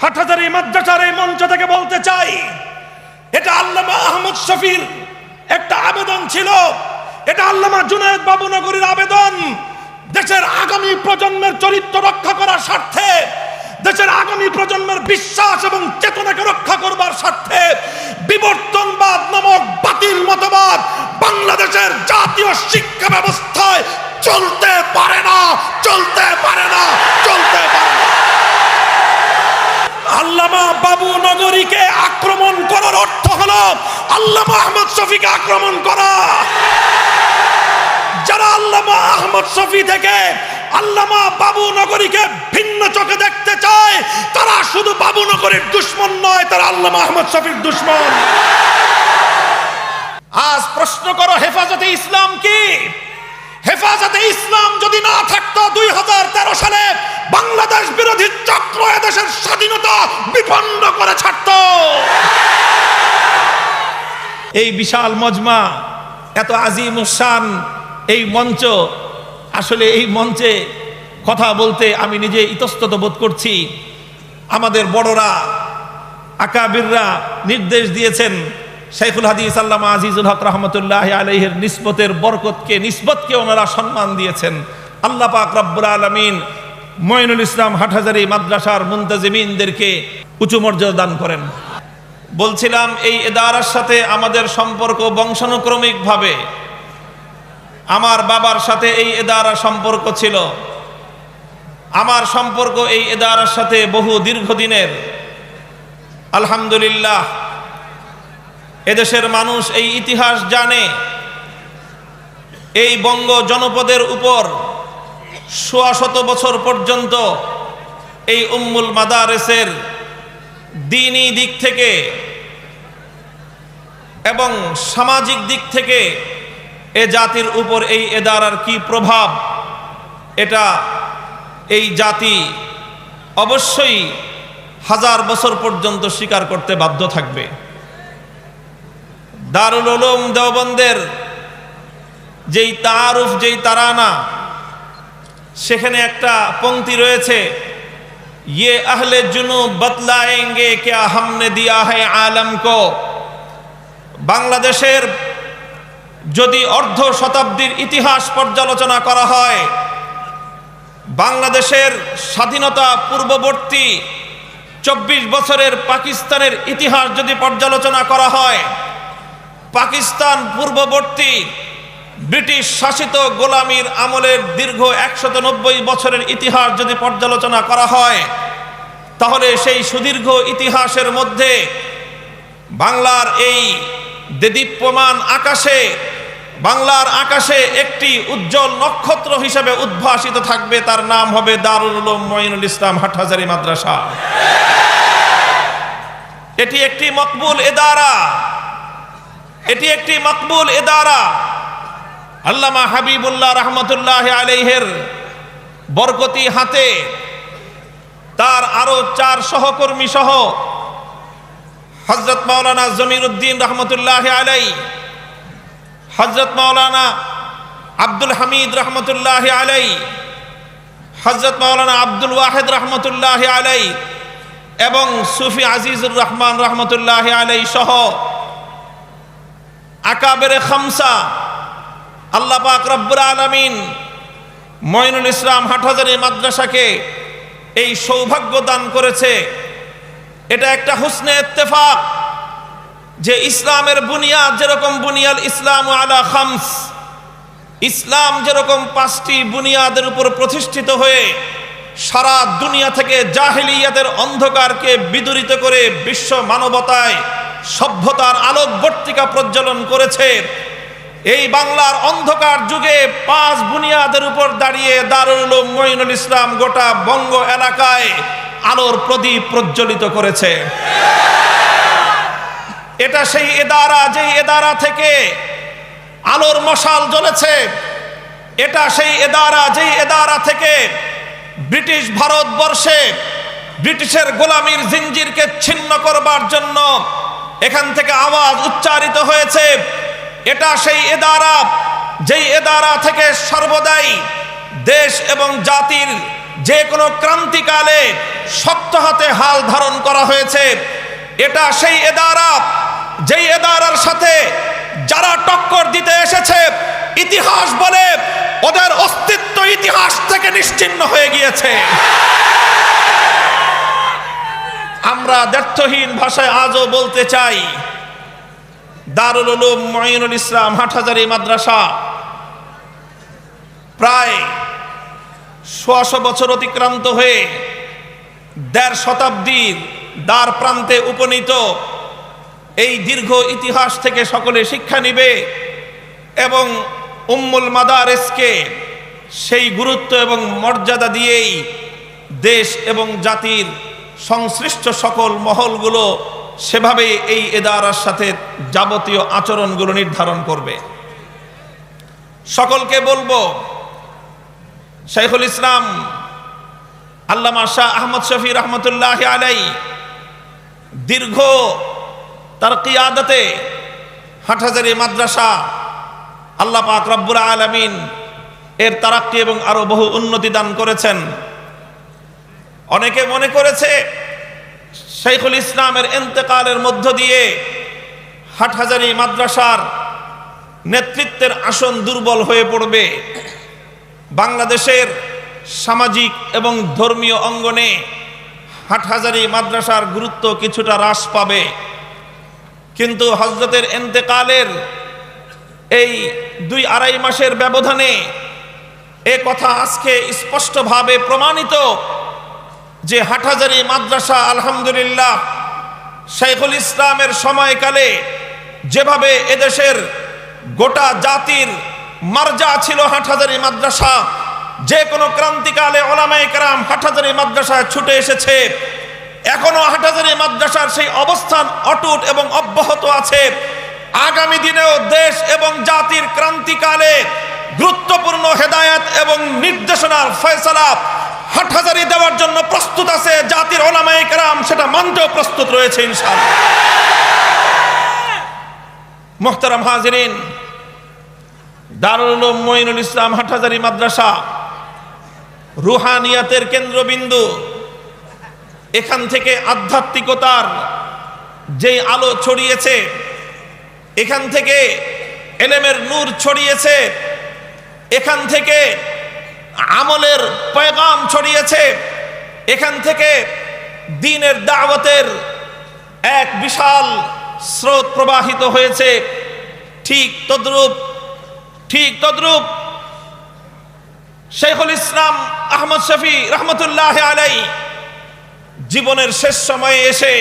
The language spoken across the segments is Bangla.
হাটহাজারী মাদ্রাসার এই মঞ্চ থেকে বলতে চাই, এটা আল্লামা আহমদ শফির একটা আবেদন ছিল, এটা আল্লামা জুনায়েদ বাবুনগরীর আবেদন। দেশের আগামী প্রজন্মের চরিত্র রক্ষা করার স্বার্থে, দেশের আগামী প্রজন্মের বিশ্বাস এবং চেতনাকে রক্ষা করবার স্বার্থে বিবর্তনবাদ নামক বাতিল মতবাদ বাংলাদেশের জাতীয় শিক্ষা ব্যবস্থায় চলতে পারে না, চলতে পারে না, চলতে পারে না। আল্লামা বাবুনগরীকে আক্রমণ করার অর্থ হলো আল্লামা আহমদ শফিকে আক্রমণ করা। যারা আল্লামা আহমদ শফি থেকে আল্লামা বাবুনগরীকে ভিন্ন চোখে দেখতে চায়, তারা শুধু বাবুনগরীর দুশমন নয়, তারা আল্লামা আহমদ শফির দুশমন। আজ প্রশ্ন করো, হেফাজতে ইসলাম কি? হেফাজতে ইসলাম যদি না থাকতো 2013 সালে বাংলাদেশ বিরোধী চক্র এদেশের স্বাধীনতা বিপন্ন করে ছাড়ত। এই বিশাল মজমা, এত আজিমুশান এই মঞ্চ, আসলে এই মঞ্চে কথা বলতে আমি নিজে ইতস্তত বোধ করছি। আমাদের বড়রা আকাবিররা নির্দেশ দিয়েছেন, শাইখুল হাদিস আল্লামা আজিজুল হক রহমতুল্লাহ আলাইহির নিসবতকে ওনারা সম্মান দিয়েছেন। আল্লাহ পাক রব্বুল আলামিন মঈনুল ইসলাম হাটহাজারী মাদ্রাসার মুনতাজিমিনদেরকে উঁচু মর্যাদা দান করেন। বলছিলাম, এই ইদারার সাথে আমাদের সম্পর্ক বংশানুক্রমিকভাবে আমার বাবার সাথে এই ইদারার সম্পর্ক ছিল। আমার সম্পর্ক এই ইদারার সাথে বহু দীর্ঘদিনের। আলহামদুলিল্লাহ, এদেশের মানুষ এই ইতিহাস জানে। এই বঙ্গ জনপদের উপর 100 বছর পর্যন্ত এই উম্মুল মাদারেসের দ্বীনি দিক থেকে এবং সামাজিক দিক থেকে এ জাতির উপর এই ইদারার কি প্রভাব, এটা এই জাতি অবশ্যই 1000 বছর পর্যন্ত স্বীকার করতে বাধ্য থাকবে। দারুল উলুম দেওবন্দের যেই তারুফ, যেই তারানা, সেখানে একটা পংক্তি রয়েছে, ये अहले जुनूब बतलाएंगे क्या हमने दिया है आलम को। বাংলাদেশের যদি অর্ধ শতাব্দীর ইতিহাস পর্যালোচনা করা হয়, বাংলাদেশের স্বাধীনতা পূর্ববর্তী 24 বছরের পাকিস্তানের ইতিহাস যদি পর্যালোচনা করা হয়, পাকিস্তান পূর্ববর্তী ব্রিটিশ শাসিত গোলামীর আমলের দীর্ঘ 190 বছরের ইতিহাস যদি পর্যালোচনা করা হয়, তাহলে সেই সুদীর্ঘ ইতিহাসের মধ্যে বাংলার এই দেদীপ্যমান আকাশে, বাংলার আকাশে একটি উজ্জ্বল নক্ষত্র হিসেবে উদ্ভাসিত থাকবে, তার নাম হবে দারুল উলুম মঈনুল ইসলাম হাটহাজারী মাদ্রাসা। এটি একটি মকবুল ইদারা, এটি একটি মকবুল ইদারা। আল্লামা হাবিবুল্লাহ রহমতুল্লাহ আলাইহির বরকতি হাতে তার আরো 4 সহকর্মী সহ হযরত মাওলানা জমিরউদ্দিন রহমতুল্লাহ আলাইহি, হযরত মাওলানা আব্দুল হামিদ রহমতুল্লাহ আলাইহি, হযরত মাওলানা আব্দুল ওয়াহিদ রহমতুল্লাহ আলাইহি এবং সুফি আজিজুর রহমান রহমতুল্লাহ আলাইহি সহ আকাবেরে খামসা, আল্লাহ পাক রব্বুল আলামিন মঈনুল ইসলাম হাটহাজারী মাদ্রাসাকে এই সৌভাগ্য দান করেছে। এটা একটা হুসনে ইত্তেফাক যে ইসলামের বুনিয়াদ যেরকম বুনিয়াল ইসলাম আলা খামস, ইসলাম যেরকম 5টি বুনিয়াদের উপর প্রতিষ্ঠিত হয়ে সারা দুনিয়া থেকে জাহেলিয়াতের অন্ধকারকে বিদূরিত করে বিশ্ব মানবতায় সভ্যতার আলোকবর্তিকা প্রজ্বলন করেছে। এই বাংলার অন্ধকার যুগে 5 বুনিয়াদের উপর দাঁড়িয়ে দারুল উলুম মঈনুল ইসলাম গোটা বঙ্গ এলাকায় আলোর প্রদীপ প্রজ্বলিত করেছে। এটা সেই ইদারা, যে ইদারা থেকে আলোর মশাল জ্বলেছে। এটা সেই ইদারা, যে ইদারা থেকে ব্রিটিশ ভারতবর্ষে ব্রিটিশের গোলামীর জিঞ্জিরকে ছিন্ন করবার জন্য এখান থেকে আওয়াজ উচ্চারিত হয়েছে। এটা সেই ইদারা, যেই ইদারা থেকে সর্বদাই দেশ এবং জাতির যে কোনো ক্রান্তিকালে শক্ত হাতে হাল ধারণ করা হয়েছে। এটা সেই এদারা, যেই এদারার সাথে যারা টক্কর দিতে এসেছে, ইতিহাস বলে ওদের অস্তিত্ব ইতিহাস থেকে নিশ্চিহ্ন হয়ে গিয়েছে। আমরা দ্ব্যর্থহীন ভাষায় আজও বলতে চাই, দারুল উলুম মুঈনুল ইসলাম হাটহাজারী মাদ্রাসা প্রায় ১৬০ বছর অতিক্রান্ত হয়ে ১.৫ শতাব্দীর দ্বার প্রান্তে উপনীত। এই দীর্ঘ ইতিহাস থেকে সকলে শিক্ষা নিবে এবং উম্মুল মাদারিসকে সেই গুরুত্ব এবং মর্যাদা দিয়েই দেশ এবং জাতির সংশ্লিষ্ট সকল মহলগুলো সেভাবে এই এদারার সাথে যাবতীয় আচরণগুলো নির্ধারণ করবে। সকলকে বলবো, শাইখুল ইসলাম আল্লামা শাহ আহমদ শফি রহমতুল্লাহ আলাই দীর্ঘ তার কিয়াদতে হাটহাজারী মাদ্রাসা আল্লাহ পাক রব্বুল আলামিন এর তারাক্কি এবং আরো বহু উন্নতি দান করেছেন। অনেকে মনে করেছে শাইখুল ইসলামের ইন্তেকালের মধ্য দিয়ে হাটহাজারী মাদ্রাসার নেতৃত্বের আসন দুর্বল হয়ে পড়বে, বাংলাদেশের সামাজিক এবং ধর্মীয় অঙ্গনে হাটহাজারী মাদ্রাসার গুরুত্ব কিছুটা হ্রাস পাবে। কিন্তু হযরতের ইন্তেকালের এই ২-২.৫ মাসের ব্যবধানে এ কথা আজকে স্পষ্টভাবে প্রমাণিত যে হাটহাজারী মাদ্রাসা আলহামদুলিল্লাহ শাইখুল ইসলামের সময়কালে যেভাবে এদেশের গোটা জাতির মার্জা ছিল হাটহাজারী মাদ্রাসা, যে কোনো ক্রান্তিকালে ওলামায়ে কেরাম হাটহাজারী মাদ্রাসায় ছুটে এসেছে, এখনো হাটহাজারী মাদ্রাসার সেই অবস্থান অটুট এবং অব্যাহত আছে। আগামী দিনেও দেশ এবং জাতির ক্রান্তিকালে গুরুত্বপূর্ণ হেদায়েত এবং নির্দেশনার ফয়সালা হাটহাজারী দেওয়ার জন্য প্রস্তুত আছে জাতির ওলামায়ে কেরাম, সেটা মানতেও প্রস্তুত রয়েছে ইনশাআল্লাহ। মুহতারাম হাজিরিন, দারুল উলুম মুঈনুল ইসলাম হাটহাজারী মাদ্রাসা রুহানিয়াতের কেন্দ্রবিন্দু। এখান থেকে আধ্যাত্মিকতার যেই আলো ছড়িয়েছে, এখান থেকে ইলমের নূর ছড়িয়েছে, এখান থেকে আমলের পয়গাম ছড়িয়েছে, এখান থেকে দ্বীনের দাওয়াতের এক বিশাল স্রোত প্রবাহিত হয়েছে। ঠিক তদ্রূপ শাইখুল ইসলাম আহমদ শফি রহমতুল্লাহ আলাই জীবনের শেষ সময়ে এসে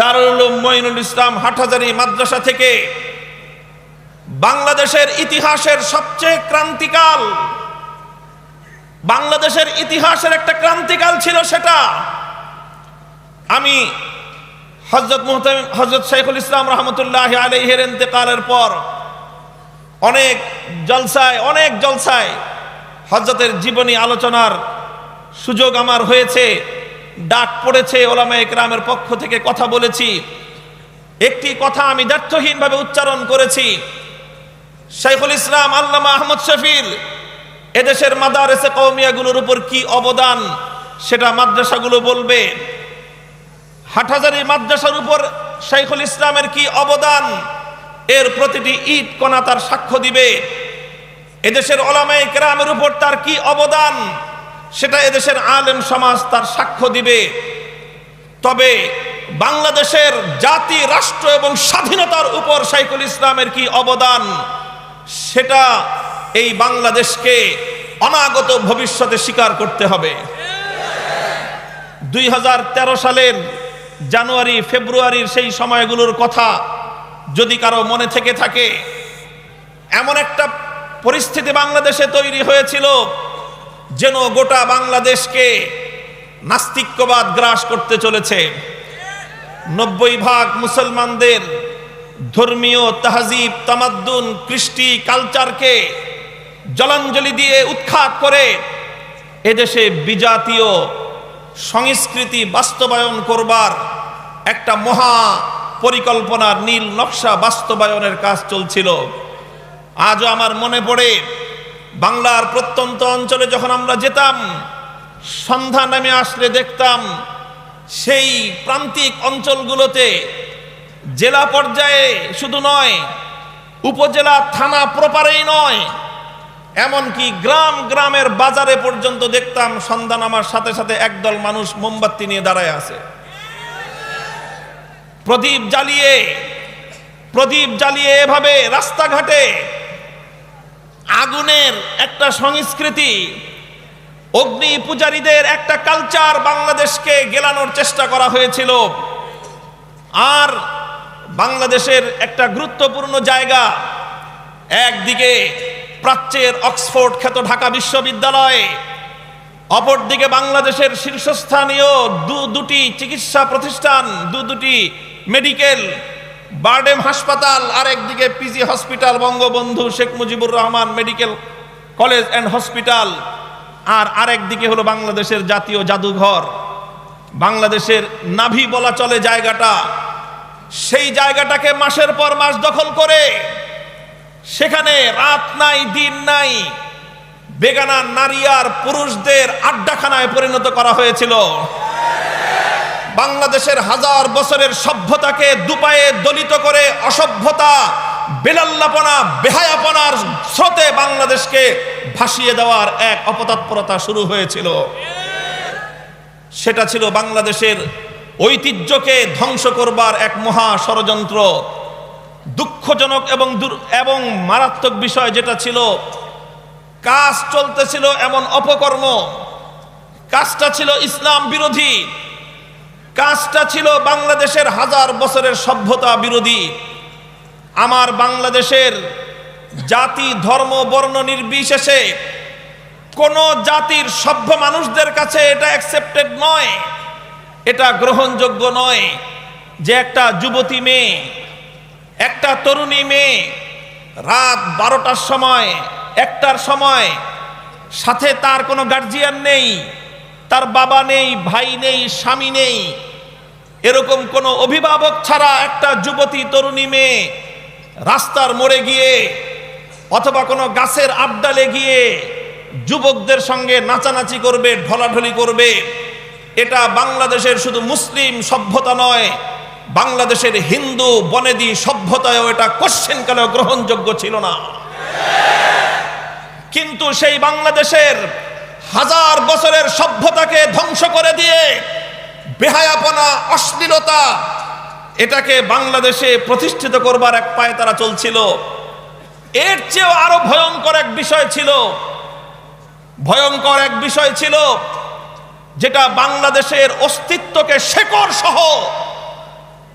দারুল উলুম মুঈনুল ইসলাম হাটহাজারী মাদ্রাসা থেকে বাংলাদেশের ইতিহাসের সবচেয়ে ক্রান্তিকাল, বাংলাদেশের ইতিহাসের একটা ক্রান্তিকাল ছিল সেটা। আমি হযরত শাইখুল ইসলাম রহমতুল্লাহ আলাইহির ইন্তেকালের পর অনেক জলসায় হযরতের জীবনী আলোচনার সুযোগ আমার হয়েছে, ডাক পড়েছে, ওলামায়ে কেরামের পক্ষ থেকে কথা বলেছি। একটি কথা আমি দ্ব্যর্থহীনভাবে উচ্চারণ করেছি, শাইখুল ইসলাম আল্লামা আহমদ শফির এদেশের মাদারেসে কওমিয়াগুলোর উপর কি অবদান সেটা মাদ্রাসাগুলো বলবে। হাটহাজারী মাদ্রাসার উপর শাইখুল ইসলামের কি অবদান এর প্রতিটি ইট কণা তার সাক্ষ্য দিবে। এদেশের ওলামায়ে কেরামের উপর তার কি অবদান সেটা এদেশের আলেম সমাজ তার সাক্ষ্য দিবে। তবে বাংলাদেশের জাতি, রাষ্ট্র এবং স্বাধীনতার উপর শাইখুল ইসলামের কি অবদান সেটা এই বাংলাদেশকে অনাগত ভবিষ্যতে স্বীকার করতে হবে। 2013 সালের জানুয়ারি ফেব্রুয়ারির সেই সময়গুলোর কথা যদি কারো মনে থেকে থাকে, এমন একটা পরিস্থিতি বাংলাদেশে তৈরি হয়েছিল যেন গোটা বাংলাদেশকে নাস্তিক্যবাদ গ্রাস করতে চলেছে। 90% মুসলমানদের ধর্মীয় তাহজিব, তামাদ্দুন, কৃষ্টি, কালচারকে জলাঞ্জলি দিয়ে উৎখাত করে এদেশে বিজাতীয় সংস্কৃতি বাস্তবায়ন করবার একটা মহা পরিকল্পনার নীল নকশা বাস্তবায়নের কাজ চলছিল। আজও আমার মনে পড়ে, বাংলার প্রত্যন্ত অঞ্চলে যখন আমরা যেতাম, সন্ধ্যা নেমে আসলে দেখতাম সেই প্রান্তিক অঞ্চলগুলোতে জেলা পর্যায়ে শুধু নয়, উপজেলা থানা প্রপারেই নয়, এমনকি গ্রাম গ্রামের বাজারে পর্যন্ত দেখতাম সন্ধ্যা নামার সাথে সাথে একদল মানুষ মোমবাতি নিয়ে দাঁড়ায় আছে, প্রদীপ জ্বালিয়ে এভাবে রাস্তাঘাটে আগুনের একটা সংস্কৃতি, অগ্নি পূজারীদের একটা কালচার বাংলাদেশকে গেলানোর চেষ্টা করা হয়েছিল। আর বাংলাদেশের একটা গুরুত্বপূর্ণ জায়গা, একদিকে প্রাচ্যের অক্সফোর্ড খ্যাত ঢাকা বিশ্ববিদ্যালয়, অপরদিকে বাংলাদেশের শীর্ষস্থানীয় দুটি চিকিৎসা প্রতিষ্ঠান, দুটি মেডিকেল, বারডেম হাসপাতাল, আর একদিকে PG hospital, Bangabandhu Sheikh Mujibur Rahman medical college and hospital, আর আরেকদিকে হলো বাংলাদেশের জাতীয় জাদুঘর, বাংলাদেশের নাভি বলা চলে জায়গাটা। সেই জায়গাটাকে মাসের পর মাস দখল করে সেখানে রাত নাই দিন নাই বেগানা নারী আর পুরুষদের আড্ডাখানায় পরিণত করা হয়েছিল। বাংলাদেশের হাজার বছরের সভ্যতাকে দুপায়ে দলিত করে অসভ্যতা, বেলাল্লাপনা, বেহায়াপনার স্রোতে বাংলাদেশকে ভাসিয়ে দেওয়ার এক অপতৎপরতা শুরু হয়েছিল। সেটা ছিল বাংলাদেশের ঐতিহ্যকে ধ্বংস করবার এক মহা ষড়যন্ত্র। দুঃখজনক এবং মারাত্মক বিষয় যেটা ছিল, কাজ চলতেছিল এমন অপকর্ম, কাজটা ছিল ইসলাম বিরোধী, কাজটা ছিল বাংলাদেশের হাজার বছরের সভ্যতা বিরোধী। আমার বাংলাদেশের জাতি ধর্ম বর্ণ নির্বিশেষে কোন জাতির সভ্য মানুষদের কাছে এটা অ্যাকসেপ্টেড নয়, এটা গ্রহণযোগ্য নয় যে একটা যুবতী মেয়ে, একটা তরুণী মেয়ে রাত 12টার সময়, 1টার সময়, সাথে তার কোনো গার্জিয়ান নেই, তার বাবা নেই, ভাই নেই, স্বামী নেই, এরকম কোনো অভিভাবক ছাড়া একটা যুবতী তরুণী মেয়ে রাস্তার মোড়ে গিয়ে অথবা কোনো গাছের আড্ডালে গিয়ে যুবকদের সঙ্গে নাচানাচি করবে, ঢলাঢলি করবে, এটা বাংলাদেশের শুধু মুসলিম সভ্যতা নয়, বাংলাদেশের হিন্দু বনেদি সভ্যতায়ও এটা কোশ্চেনকালেও গ্রহণযোগ্য ছিল না। কিন্তু সেই বাংলাদেশের হাজার বছরের সভ্যতাকে ধ্বংস করে দিয়ে বেহায়াপনা, অশ্লীলতা, এটাকে বাংলাদেশে প্রতিষ্ঠিত করবার এক পায়ে তারা চলছিল। এর চেয়েও আরো ভয়ঙ্কর এক বিষয় ছিল যেটা বাংলাদেশের অস্তিত্বকে শেকড় সহ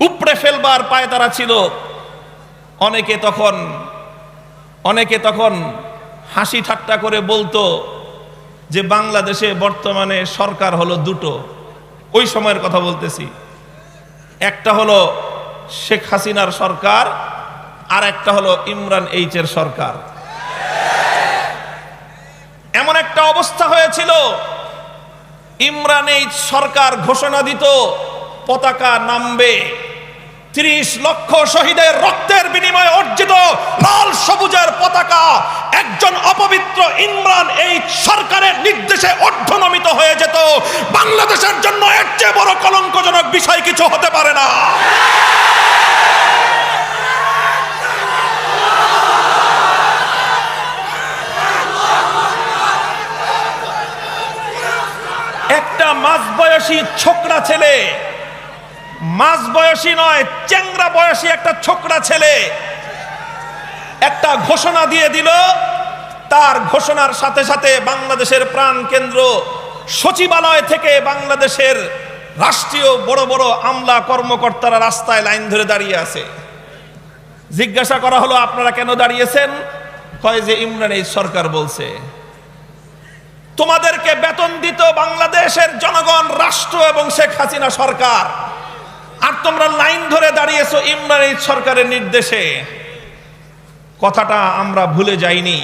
উপড়ে ফেলবার পায়ে তারা ছিল। অনেকে তখন হাসি ঠাট্টা করে বলতো যে বাংলাদেশে বর্তমানে সরকার হলো দুটো, ওই সময়ের কথা বলতেছি, একটা হলো শেখ হাসিনার সরকার আর একটা হলো ইমরান এইচের সরকার। এমন একটা অবস্থা হয়েছিল, ইমরান এইচ সরকার ঘোষণা দিত পতাকা নামবে, 30 লক্ষ শহীদের রক্তের বিনিময়ে অর্জিত লাল সবুজের পতাকা একজন অপবিত্র ইমরান এইচ সরকারের নির্দেশে অর্ধনমিত হয়ে যেত। বাংলাদেশের জন্য এর চেয়ে বড় কলঙ্কজনক বিষয় কিছু হতে পারে না। একটা মাঝবয়সী ছোকরা ছেলে, মাঝবয়সী নয়, চ্যাংরা বয়সী একটা ছোকরা ছেলে একটা ঘোষণা দিয়ে দিল। তার ঘোষণার সাথে সাথে বাংলাদেশের প্রাণ কেন্দ্র সচিবালয় থেকে বাংলাদেশের রাষ্ট্রীয় বড় বড় আমলা কর্মকর্তারা রাস্তায় লাইন ধরে দাঁড়িয়ে আছে। জিজ্ঞাসা করা হলো, আপনারা কেন দাঁড়িয়েছেন? কয় যে ইমরান এইচ সরকার বলছে। তোমাদেরকে বেতন দিত বাংলাদেশের জনগণ, রাষ্ট্র এবং শেখ হাসিনা সরকার, আর তোমরা লাইন ধরে দাঁড়িয়েছো ইমরান এইচ সরকারের নির্দেশে। কথাটা আমরা ভুলে যাইনি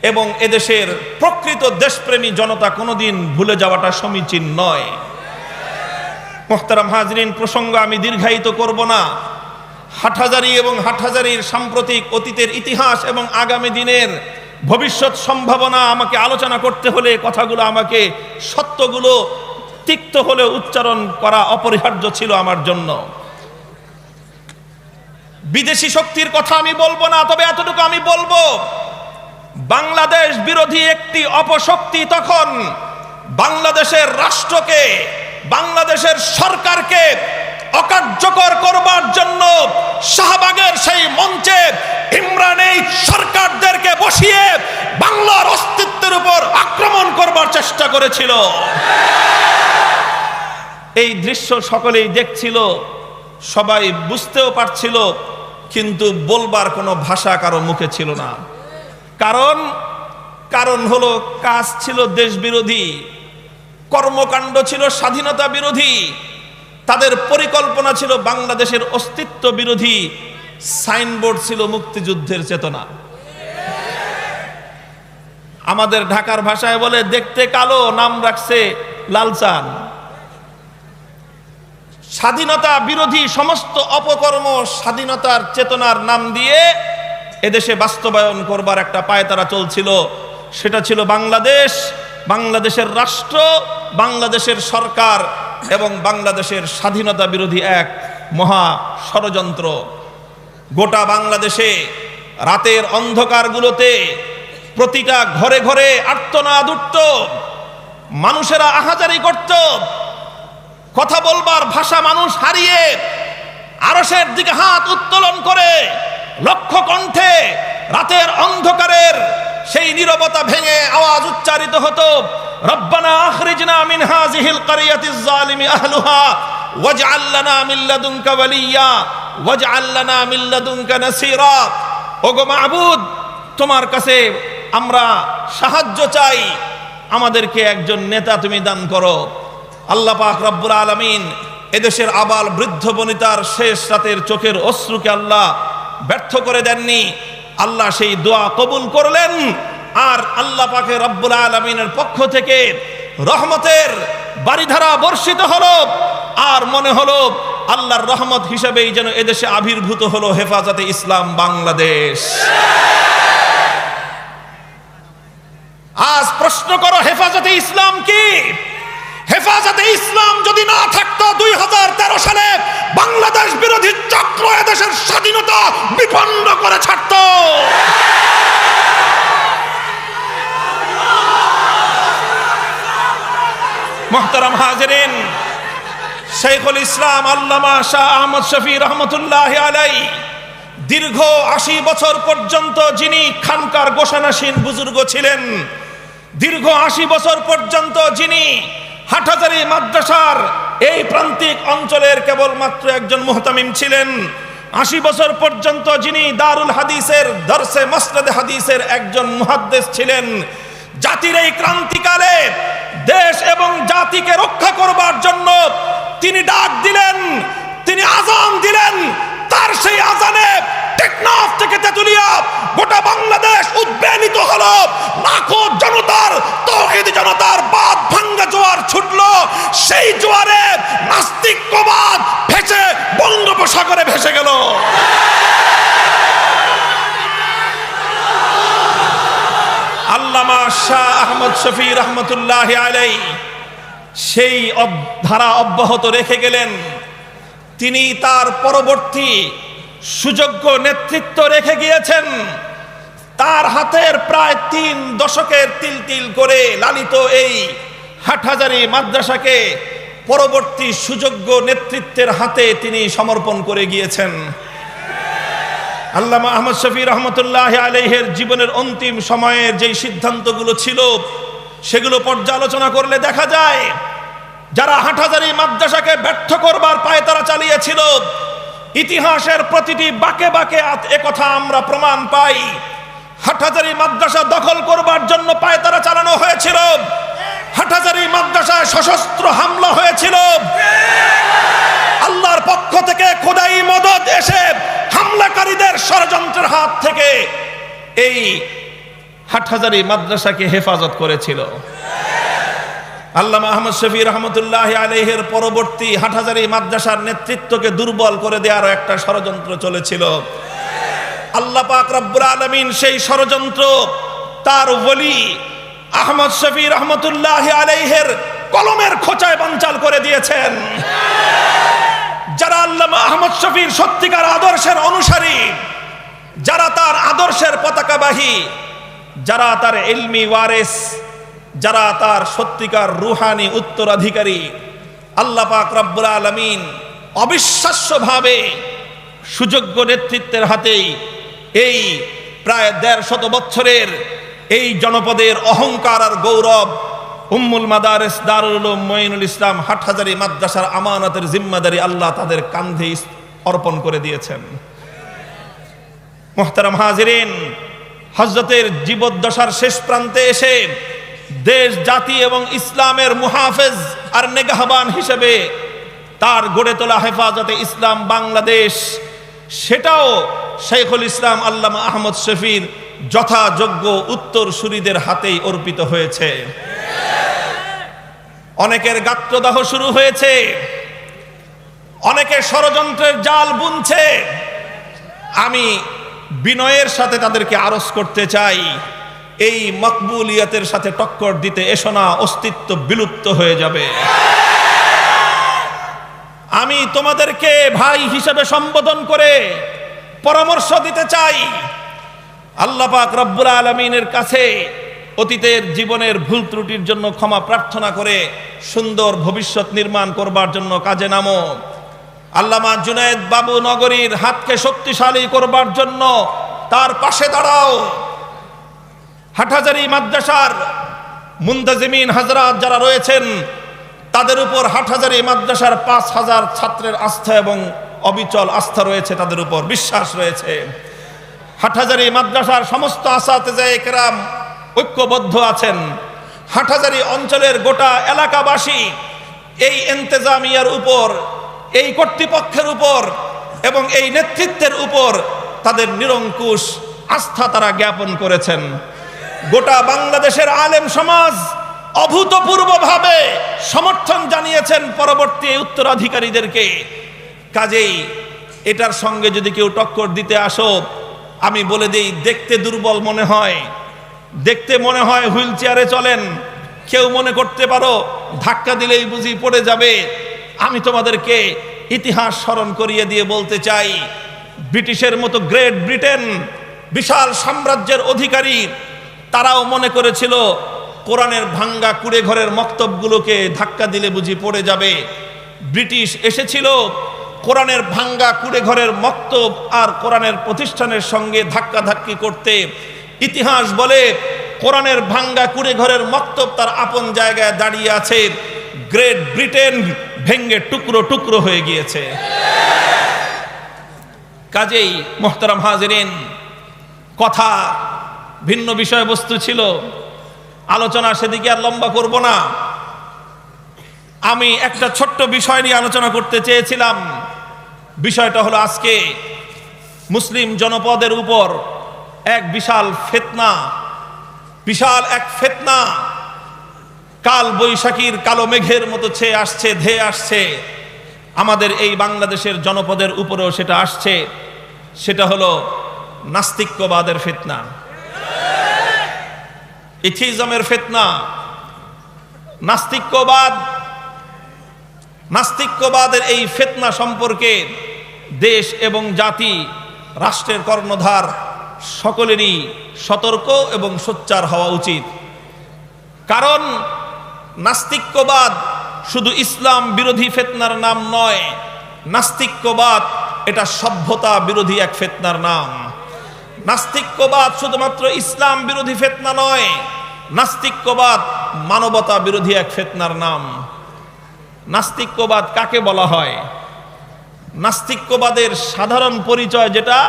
এবং এদেশের প্রকৃত দেশপ্রেমী জনতা কোনোদিন ভুলে যাওয়াটা সমীচীন নয়। মুহতারাম হাজরিন, প্রসঙ্গ আমি দীর্ঘায়িত করব না। হাটহাজারী এবং হাটহাজারীর সাম্প্রতিক অতীতের ইতিহাস এবং আগামী দিনের ভবিষ্যৎ সম্ভাবনা আমাকে আলোচনা করতে হলে কথাগুলো আমাকে সত্যগুলো তিক্ত হলে উচ্চারণ করা অপরিহার্য ছিল আমার জন্য। বিদেশি শক্তির কথা আমি বলবো না, তবে এতটুকু আমি বলবো, বাংলাদেশ বিরোধী একটি অপশক্তি তখন বাংলাদেশের রাষ্ট্রকে, বাংলাদেশের সরকারকে অকার্যকর করবার জন্য শাহবাগের সেই মঞ্চে ইমরান সরকারদেরকে বসিয়ে বাংলার অস্তিত্বের উপর আক্রমণ করবার চেষ্টা করেছিল। এই দৃশ্য সকলেই দেখছিল, সবাই বুঝতেও পারছিল, কিন্তু বলবার কোনো ভাষা কারো মুখে ছিল না। কারণ হলো কাজ ছিল দেশ বিরোধী, কর্মকাণ্ড ছিল স্বাধীনতা বিরোধী, তাদের পরিকল্পনা ছিল বাংলাদেশের অস্তিত্ব বিরোধী, সাইনবোর্ড ছিল মুক্তিযুদ্ধের চেতনা। আমাদের ঢাকার ভাষায় বলে দেখতে কালো, নাম রাখছে লালচান। স্বাধীনতা বিরোধী সমস্ত অপকর্ম স্বাধীনতার চেতনার নাম দিয়ে এদেশে বাস্তবায়ন করবার একটা পায়তারা চলছিল। সেটা ছিল বাংলাদেশ, বাংলাদেশের রাষ্ট্র, বাংলাদেশের সরকার এবং বাংলাদেশের স্বাধীনতা বিরোধী এক মহা ষড়যন্ত্র। গোটা বাংলাদেশে রাতের অন্ধকারগুলোতে প্রতিটা ঘরে ঘরে আর্তনাদ উঠত, মানুষেরা আহাজারি করত, কথা বলবার ভাষা মানুষ হারিয়ে আরশের দিকে হাত উত্তোলন করে লক্ষ কণ্ঠে রাতের অন্ধকারের সেই নীরবতা ভেঙে আওয়াজ উচ্চারিত হতো, রব্বানা আখরিজনা মিন হাযিহিল ক্বরিয়াতিজ যালিমি আহলুহা ওয়াজআল লানা মিন লাদুনকা ওয়ালিয়্যা ওয়াজআল লানা মিন লাদুনকা নাসীরা। ওগো মাবুদ, তোমার কাছে আমরা সাহায্য চাই, আমাদেরকে একজন নেতা তুমি দান করো। আল্লাহ পাক রব্বুল আলামিন এদেশের আবাল বৃদ্ধ বনিতার শেষ রাতের চোখের অশ্রুকে আল্লাহ ব্যর্থ করে দেননি। আল্লাহ সেই দোয়া কবুল করলেন, আর আল্লাহ পাকে রব্বুল আলামিনের পক্ষ থেকে রহমতের বারিধারা বর্ষিত হলো। আর মনে হলো আল্লাহর রহমত হিসেবেই যেন এদেশে আবির্ভূত হলো হেফাজতে ইসলাম বাংলাদেশ। আজ প্রশ্ন করো, হেফাজতে ইসলাম কি? হেফাজতে ইসলাম যদি না থাকতো 2013 সালে বাংলাদেশ বিরোধী চক্র এদেশের স্বাধীনতা বিপন্ন করে ছাড়ত। মুহতারাম হাজিরিন, শাইখুল ইসলাম আল্লামা শাহ আহমদ শফী রহমতুল্লাহি আলাইহি দীর্ঘ 80 বছর পর্যন্ত যিনি খানকার গোসানাসীন বুজুর্গ ছিলেন, দীর্ঘ 80 বছর পর্যন্ত যিনি হাটহাজারী মাদ্রাসার এই প্রান্তিক অঞ্চলের কেবলমাত্র একজন মুহতামিম ছিলেন, 80 বছর পর্যন্ত যিনি দারুল হাদিসের দরসে মসনদে হাদিসের একজন মুহাদ্দিস ছিলেন, জাতির এই ক্রান্তিকালে দেশ এবং জাতিকে রক্ষা করবার জন্য তিনি ডাক দিলেন, তিনি আযান দিলেন। তার সেই আযানে টেকনাফ থেকে তেতুলিয়া গোটা বাংলাদেশ উদ্বেলিত হলো, লাখো জনতার, তাওহীদি জনতার বাদ ভাঙ্গা জোয়ার ছুটলো। সেই জোয়ারে নাস্তিক্যবাদ ভেসে বঙ্গোপসাগরে ভেসে গেল। আল্লামা শাহ আহমদ শফী রহমতুল্লাহি আলাইহি সেই ধারা অব্যাহত রেখে গেলেন। তিনি তার পরবর্তী সুযোগ্য নেতৃত্ব রেখে গিয়েছেন। তার হাতের প্রায় 3 দশকের তিল তিল করে লালিত এই হাটহাজারী মাদ্রাসাকে পরবর্তী সুযোগ্য নেতৃত্বের হাতে তিনি সমর্পণ করে গিয়েছেন। আল্লামা আহমদ শফী রহমতুল্লাহি আলাইহির জীবনের অন্তিম সময়ের যেই সিদ্ধান্তগুলো ছিল সেগুলো পর্যালোচনা করলে দেখা যায়, যারা হাটহাজারী মাদ্রাসাকে ব্যর্থ করবার পায়তারা চালিয়েছিল, ইতিহাসের প্রতিটি বাঁকে বাঁকে একথা আমরা প্রমাণ পাই। হাটহাজারী মাদ্রাসা দখল করবার জন্য পায়তারা চালানো হয়েছিল, হাটহাজারী মাদ্রাসায় সশস্ত্র হামলা হয়েছিল। আল্লাহর পক্ষ থেকে খোদাই মদদ এসে হামলাকারীদের ষড়যন্ত্রের হাত থেকে এই হাটহাজারী মাদ্রাসাকে হেফাজত করেছিল। আল্লামা আহমদ শফী রহমতুল্লাহি আলাইহির পরবর্তী হাটহাজারী মাদ্রাসার নেতৃত্বকে দুর্বল করে দেওয়ারও একটা ষড়যন্ত্র চলেছিল। আল্লাহ পাক রব্বুল আলামিন সেই ষড়যন্ত্র তার ওলি আহমদ শফি রহমতুল্লাহ আলাইহির কলমের খোঁচায় বানচাল করে দিয়েছেন। যারা আল্লামা আহমদ শফির সত্যিকার আদর্শের অনুসারী, যারা তার আদর্শের পতাকাবাহী, যারা তার ইলমি ওয়ারিস, যারা তার সত্যিকার রুহানি উত্তরাধিকারী, আল্লাহ পাক রব্বুল আলামিন অবিশ্বাস্যভাবে সুযোগ্য নেতৃত্বের হাতেই এই প্রায় ১৫০ বছরের এই জনপদের অহংকার আর গৌরব উম্মুল মাদারিস দারুল উলুম মঈনুল ইসলাম হাটহাজারী মাদ্রাসার আমানতের জিম্মাদারি আল্লাহ তাদের কাঁধে অর্পণ করে দিয়েছেন। মুহতারাম হাজিরিন, হযরতের জীবদ্দশার শেষ প্রান্তে এসে দেশ জাতি এবং ইসলামের মুহাফেজ আর নেগাহবান হিসেবে তার গড়ে তোলা হেফাজতে ইসলাম বাংলাদেশ, সেটাও শাইখুল ইসলাম আল্লামা আহমদ শফির যথাযোগ্য উত্তরসূরিদের হাতেই অর্পিত হয়েছে। অনেকের গাত্রদাহ শুরু হয়েছে, অনেকে ষড়যন্ত্রের জাল বুনছে। আমি বিনয়ের সাথে তাদেরকে আরজ করতে চাই, এই মকবুলিয়তের সাথে টক্কর দিতে এসো না, অস্তিত্ব বিলুপ্ত হয়ে যাবে। আমি তোমাদেরকে ভাই হিসেবে সম্বোধন করে পরামর্শ দিতে চাই, আল্লাহ পাক রব্বুল আলামিনের কাছে অতীতের জীবনের ভুল ত্রুটির জন্য ক্ষমা প্রার্থনা করে সুন্দর ভবিষ্যৎ নির্মাণ করবার জন্য কাজে নামো। আল্লামা জুনায়েদ বাবু নগরীর হাতকে শক্তিশালী করবার জন্য তার পাশে দাঁড়াও। হাটহাজারী মাদ্রাসার মুন্তাজিমিন হাজরাত যারা রয়েছেন, তাদের উপর হাটহাজারী মাদ্রাসার ৫,০০০ ছাত্রের আস্থা এবং অবিচল আস্থা রয়েছে, তাদের উপর বিশ্বাস রয়েছে। হাটহাজারী মাদ্রাসার সমস্ত আসাতেজায়ে কেরাম ঐক্যবদ্ধ আছেন। হাটহাজারী অঞ্চলের গোটা এলাকাবাসী এই ইন্তেজামিয়ার উপর, এই কর্তৃপক্ষের উপর এবং এই নেতৃত্বের উপর তাদের নিরঙ্কুশ আস্থা তারা জ্ঞাপন করেছেন। গোটা বাংলাদেশের আলেম সমাজ অভূতপূর্বভাবে সমর্থন জানিয়েছেন পরবর্তী উত্তরাধিকারীদেরকে। কাজেই এটার সঙ্গে যদি কেউ টক্কর দিতে আসো, আমি বলে দেই, দেখতে দুর্বল মনে হয়, দেখতে মনে হয় হুইল চেয়ারে চলেন, কেউ মনে করতে পারো ধাক্কা দিলেই বুঝি পড়ে যাবে। আমি তোমাদেরকে ইতিহাস স্মরণ করিয়ে দিয়ে বলতে চাই, ব্রিটিশের মতো গ্রেট ব্রিটেন বিশাল সাম্রাজ্যের অধিকারী, তারাও মনে করেছিল কোরআনের ভাঙ্গা কুড়ে ঘরের মক্তবগুলোকে ধাক্কা দিলে বুঝি পড়ে যাবে। ব্রিটিশ এসেছিল কোরআনের ভাঙ্গা কুড়ে ঘরের মক্তব আর কোরআনের প্রতিষ্ঠানের সঙ্গে ধাক্কাধাক্কি করতে। ইতিহাস বলে কোরআনের ভাঙ্গা কুড়ে ঘরের মক্তব তার আপন জায়গায় দাঁড়িয়ে আছে, গ্রেট ব্রিটেন ভেঙ্গে টুকরো টুকরো হয়ে গিয়েছে। কাজেই মুহতারাম হাজিরিন, কথা ভিন্ন বিষয়বস্তু ছিল, আলোচনা সেদিকে আর লম্বা করব না। আমি একটা ছোট্ট বিষয় নিয়ে আলোচনা করতে চেয়েছিলাম। বিষয়টা হলো, আজকে মুসলিম জনপদের উপর এক বিশাল ফিতনা, বিশাল এক ফিতনা কাল বৈশাখীর কালো মেঘের মতো ছেয়ে আসছে, ধেয়ে আসছে। আমাদের এই বাংলাদেশের জনপদের উপরেও সেটা আসছে। সেটা হলো নাস্তিক্যবাদের ফিতনা, এথিজমের ফিতনা। নাস্তিক্যবাদের এই ফিতনা সম্পর্কে দেশ এবং জাতি, রাষ্ট্রের কর্ণধার সকলেরই সতর্ক এবং সোচ্চার হওয়া উচিত। কারণ নাস্তিক্যবাদ শুধু ইসলাম বিরোধী ফিতনার নাম নয়, নাস্তিক্যবাদ এটা সভ্যতা বিরোধী এক ফিতনার নাম। নাস্তিক্যবাদ শুধুমাত্র ইসলাম বিরোধী ফিতনা নয়, নাস্তিক্যবাদ মানবতা বিরোধী এক ফিতনার নাম। নাস্তিক্যবাদ কাকে বলা হয়? নাস্তিক্যবাদের সাধারণ পরিচয় যেটা,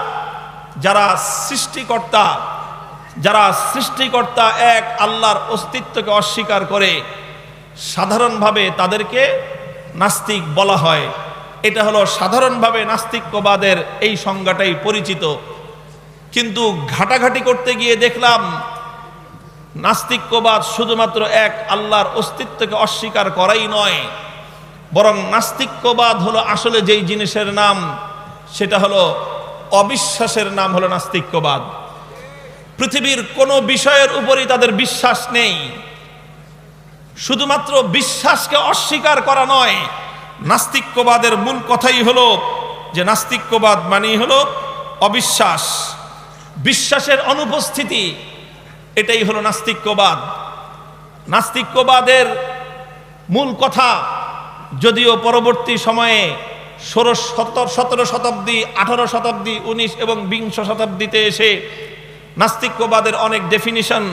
যারা সৃষ্টিকর্তা এক আল্লাহর অস্তিত্বকে অস্বীকার করে, সাধারণভাবে তাদেরকে নাস্তিক বলা হয়। এটা হলো সাধারণভাবে নাস্তিক্যবাদের এই সংজ্ঞাটাই পরিচিত। কিন্তু ঘাটাঘাটি করতে গিয়ে দেখলাম নাস্তিক্যবাদ শুধুমাত্র এক আল্লাহর অস্তিত্বকে অস্বীকার করাই নয়, বরং নাস্তিক্যবাদ হলো আসলে যেই জিনিসের নাম, সেটা হলো অবিশ্বাসের নাম হলো নাস্তিক্যবাদ। পৃথিবীর কোনো বিষয়ের উপরই তাদের বিশ্বাস নেই। শুধুমাত্র বিশ্বাসকে অস্বীকার করা নয়, নাস্তিক্যবাদের মূল কথাই হলো যে নাস্তিক্যবাদ মানেই হলো অবিশ্বাস, বিশ্বাসের অনুপস্থিতি, এটাই হলো নাস্তিক্যবাদ। নাস্তিক্যবাদের মূল কথা যদিও পরবর্তী সময়ে 17 শতাব্দী, 18 শতাব্দী, 19 এবং 20 শতাব্দীতে এসে নাস্তিক্যবাদের অনেক ডেফিনিশন,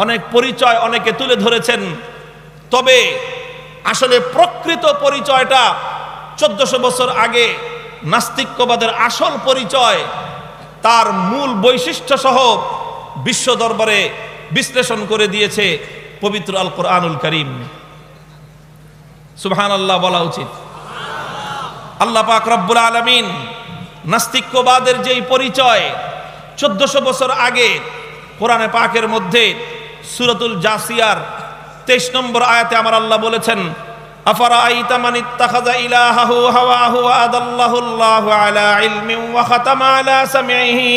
অনেক পরিচয় অনেকে তুলে ধরেছেন, তবে আসলে প্রকৃত পরিচয়টা 1400 বছর আগে নাস্তিক্যবাদের আসল পরিচয় তার মূল বৈশিষ্ট্য সহ বিশ্ব দরবারে বিশ্লেষণ করে দিয়েছে পবিত্র আল কোরআনুল কারীম। সুবহানাল্লাহ বলা উচিত। আল্লাহ পাক রব্বুল আলামিন নাস্তিক্যবাদের যেই পরিচয় 1400 বছর আগে কোরআনে পাকের মধ্যে সূরাতুল জাসিয়ার 23 নম্বর আয়াতে আমার আল্লাহ বলেছেন, আফারাআইতা মান ইত্তাখাযা ইলাহাহু হাওয়াহু ওয়া আদাল্লাহু আল্লাহু আলা ইলমিন ওয়া খাতামা আলা সামঈহি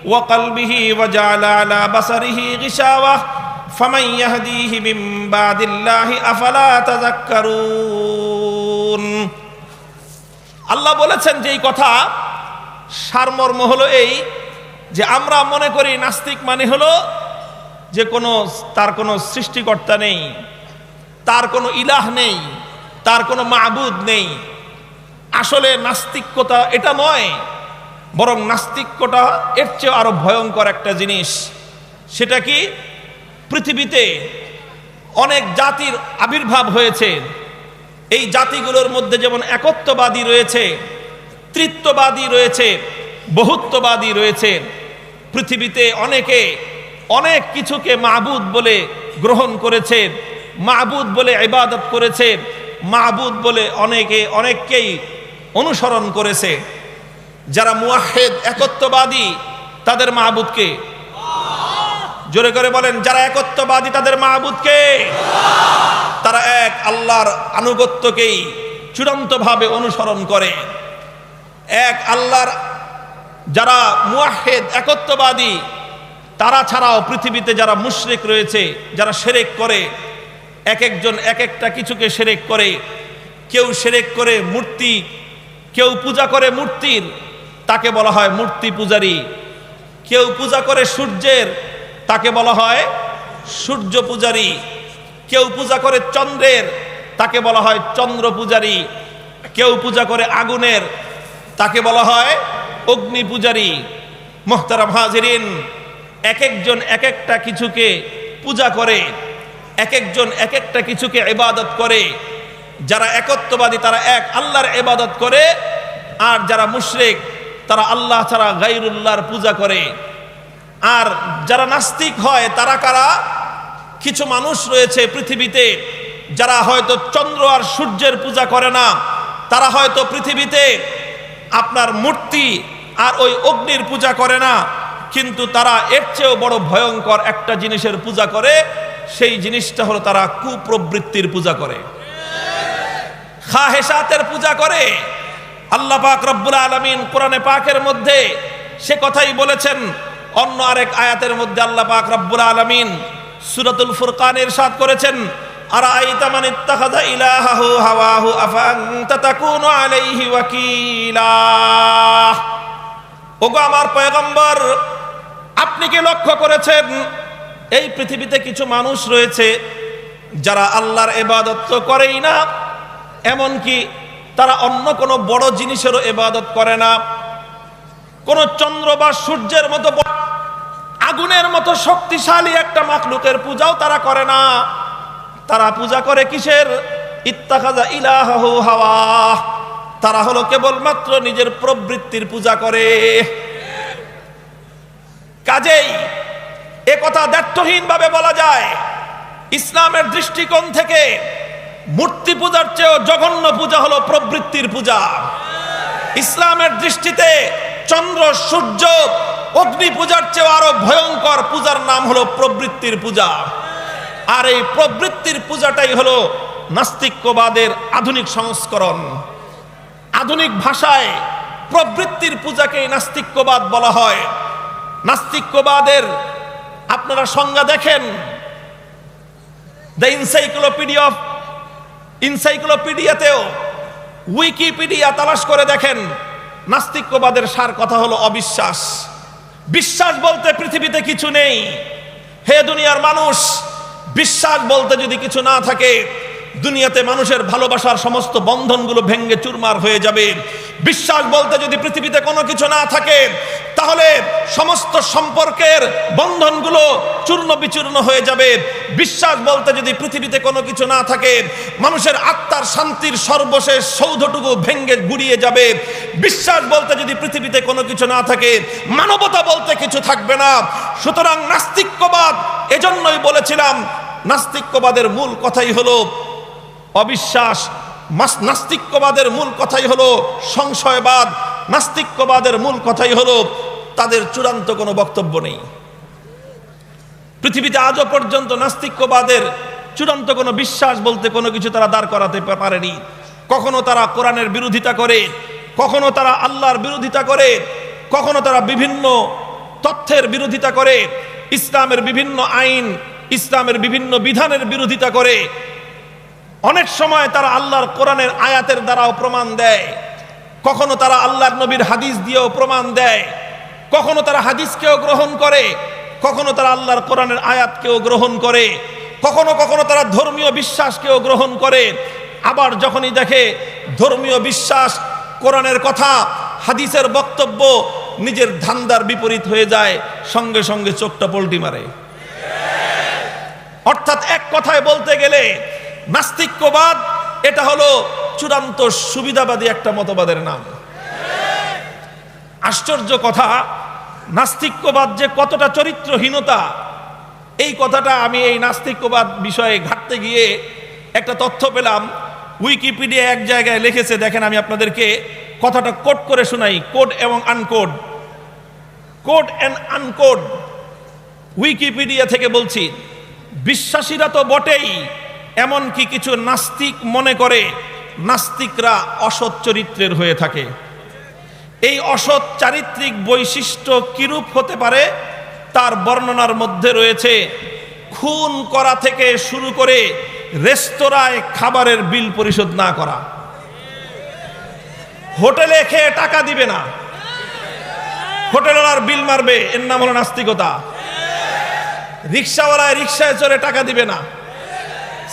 ওয়া কলবিহি ওয়া জাআলা আলা বাসারিহি গিশাওয়াহ ফামান ইয়াহদিহি মিন বাদিল্লাহি আফালা তাযাক্কারুন। আল্লাহ বলেছেন যে এই কথা সারমর্ম হলো এই যে আমরা মনে করি নাস্তিক মানে হলো যে তার কোনো সৃষ্টিকর্তা নেই, তার কোনো ইলাহ নেই, তার কোনো মাবুদ নেই। আসলে নাস্তিক্যতা এটা নয়, বরং নাস্তিক্যটা এর চেয়ে আরো ভয়ঙ্কর একটা জিনিস। সেটা কি? পৃথিবীতে অনেক জাতির আবির্ভাব হয়েছে, এই জাতিগুলোর মধ্যে যেমন একত্ববাদী রয়েছে, তৃত্ববাদী রয়েছে, বহুত্ববাদী রয়েছে। পৃথিবীতে অনেকে অনেক কিছুকে মাবুদ বলে গ্রহণ করেছে, মাবুদ বলে ইবাদত করেছে, মাবুদ বলে অনেককেই অনুসরণ করেছে। যারা মুওয়াহহিদ একত্ববাদী তাদের মাবুদকে, জোরে করে বলেন, যারা একত্ববাদী তাদের মাবুদকে, তারা এক আল্লাহর আনুগত্যকেই চূড়ান্তভাবে অনুসরণ করে। এক আল্লাহর যারা মুওয়াহহিদ একত্ববাদী তারা ছাড়াও পৃথিবীতে যারা মুশরিক রয়েছে, যারা শিরক করে, এক একজন এক একটা কিছুকে শিরক করে। কেউ শিরক করে মূর্তি, কেউ পূজা করে মূর্তির, তাকে বলা হয় মূর্তি পূজারী। কেউ পূজা করে সূর্যের, তাকে বলা হয় সূর্য পূজারী। কেউ পূজা করে চন্দ্রের, তাকে বলা হয় চন্দ্র পূজারী। কেউ পূজা করে আগুনের, তাকে বলা হয় অগ্নি পূজারী। মুহতারাম হাজিরিন, এক একজন এক একটা কিছুকে পূজা করে, এক একজন এক একটা কিছুকে ইবাদত করে। যারা একত্ববাদী তারা এক আল্লাহর ইবাদত করে, আর যারা মুশরিক তারা আল্লাহ ছাড়া গায়রুল্লাহর পূজা করে। আর যারা নাস্তিক হয় তারা কারা? কিছু মানুষ রয়েছে পৃথিবীতে যারা হয়তো চন্দ্র আর সূর্যের পূজা করে না, তারা হয়তো পৃথিবীতে আপনার মূর্তি আর ওই অগ্নির পূজা করে না, কিন্তু তারা এর চেয়েও বড় ভয়ঙ্কর একটা জিনিসের পূজা করে। সেই জিনিসটা হলো তারা কুপ্রবৃত্তির পূজা করে, খাহেসাতের পূজা করে। আল্লাহ পাক রব্বুল আলামিন কোরআনে পাকের মধ্যে সে কথাই বলেছেন। অন্য আরেক আয়াতের মধ্যে আল্লাহ পাক রব্বুল আলামিন সূরাতুল ফুরকানে ইরশাদ করেছেন, আরাআইতা মান ইত্তাখাযা ইলাহাহু হাওয়াহু আফাআনতা তাকুনু আলাইহি ওয়াকিলা। ওগো আমার পয়গম্বর, আপনি কি লক্ষ্য করেছেন এই পৃথিবীতে কিছু মানুষ রয়েছে যারা আল্লাহর ইবাদত তো করেই না, এমনকি তারা অন্য কোনো বড় জিনিসেরও ইবাদত করে না। কোন চন্দ্র বা সূর্যের মতো আগুনের মতো শক্তিশালী একটা মাখলুকের পূজাও তারা করে না। তারা পূজা করে কিসের? ইত্তাখাযা ইলাহাহু হাওয়া। তারা হলো কেবলমাত্র নিজের প্রবৃত্তির পূজা করে। কাজেই এ কথা দ্ব্যর্থহীন ভাবে বলা যায়, ইসলামের দৃষ্টিকোণ থেকে মূর্তি পূজার চেয়েও জঘন্য পূজা হলো প্রবৃত্তির পূজা। ইসলামের দৃষ্টিতে চন্দ্র সূর্য অগ্নি পূজার চেয়েও আরো ভয়ঙ্কর পূজার নাম হলো প্রবৃত্তির পূজা। আর এই প্রবৃত্তির পূজাটাই হলো নাস্তিক্যবাদের আধুনিক সংস্করণ। আধুনিক ভাষায় প্রবৃত্তির পূজাকেই নাস্তিক্যবাদ বলা হয়। নাস্তিক্যবাদের আপনারা সংজ্ঞা দেখেন, দ্য ইনসাইক্লোপিডিয়াতেও, উইকিপিডিয়া তালাশ করে দেখেন, নাস্তিক্যবাদের সার কথা হলো অবিশ্বাস। বিশ্বাস বলতে পৃথিবীতে কিছু নেই। হে দুনিয়ার মানুষ, বিশ্বাস বলতে যদি কিছু না থাকে, দুনিয়াতে মানুষের ভালোবাসার সমস্ত বন্ধনগুলো ভেঙে চুরমার হয়ে যাবে। বিশ্বাস বলতে যদি পৃথিবীতে কোনো কিছু না থাকে, তাহলে সমস্ত সম্পর্কের বন্ধনগুলো চূর্ণ বিচূর্ণ হয়ে যাবে। বিশ্বাস বলতে যদি পৃথিবীতে কোনো কিছু না থাকে, মানুষের আত্মার শান্তির সর্বশেষ সৌধটুকু ভেঙে গুড়িয়ে যাবে। বিশ্বাস বলতে যদি পৃথিবীতে কোনো কিছু না থাকে, মানবতা বলতে কিছু থাকবে না। সুতরাং নাস্তিক্যবাদ, এজন্যই বলেছিলাম নাস্তিক্যবাদের মূল কথাই হলো অবিশ্বাস। নাস্তিক্যবাদের মূল কথাই হলো সংশয়বাদ। নাস্তিক্যবাদের মূল কথাই হলো তাদের চূড়ান্ত কোনো বক্তব্য নেই। পৃথিবীতে আজও পর্যন্ত নাস্তিক্যবাদের চূড়ান্ত কোনো বিশ্বাস বলতে কোনো কিছু তারা দাঁড় করাতে পারেনি। কখনো তারা কোরআনের বিরোধিতা করে, কখনো তারা আল্লাহর বিরোধিতা করে, কখনো তারা বিভিন্ন তথ্যের বিরোধিতা করে, ইসলামের বিভিন্ন আইন, ইসলামের বিভিন্ন বিধানের বিরোধিতা করে। অনেক সময় তারা আল্লাহর কোরআনের আয়াতের দ্বারাও প্রমাণ দেয়, কখনো তারা আল্লাহর নবীর হাদিস দিয়েও প্রমাণ দেয়, কখনো তারা হাদিসকেও গ্রহণ করে, কখনো তারা আল্লাহর কোরআনের আয়াতকেও গ্রহণ করে, কখনো কখনো তারা ধর্মীয় বিশ্বাসকেও গ্রহণ করে। আবার যখনই দেখে ধর্মীয় বিশ্বাস, কোরআনের কথা, হাদিসের বক্তব্য নিজের ধান্দার বিপরীত হয়ে যায়, সঙ্গে সঙ্গে চোখটা পল্টি মারে। অর্থাৎ এক কথায় বলতে গেলে নাস্তিক্যবাদ এটা হলো চূড়ান্ত সুবিধাবাদী একটা মতবাদের নাম। আশ্চর্য কথা, নাস্তিক্যবাদ যে কতটা চরিত্রহীনতা, এই কথাটা আমি এই নাস্তিক্যবাদ বিষয়ে ঘাঁটতে গিয়ে একটা তথ্য পেলাম। উইকিপিডিয়া এক জায়গায় লিখেছে, দেখেন আমি আপনাদেরকে কথাটা কোট করে শোনাই, কোড এবং আনকোড, কোড অ্যান্ড আনকোড। উইকিপিডিয়া থেকে বলছি, বিশ্বাসীরা তো বটেই, এমনকি কিছু নাস্তিক মনে করে নাস্তিকরা অসৎ চরিত্রের হয়ে থাকে। এই অসৎ চারিত্রিক বৈশিষ্ট্য কিরূপ হতে পারে তার বর্ণনার মধ্যে রয়েছে খুন করা থেকে শুরু করে রেস্তোরাঁয় খাবারের বিল পরিশোধ না করা, হোটেলে খেয়ে টাকা দিবে না, হোটেলওয়ালার বিল মারবে, এর নাম হলো নাস্তিকতা। রিক্সাওয়ালায় রিক্সায় চড়ে টাকা দিবে না,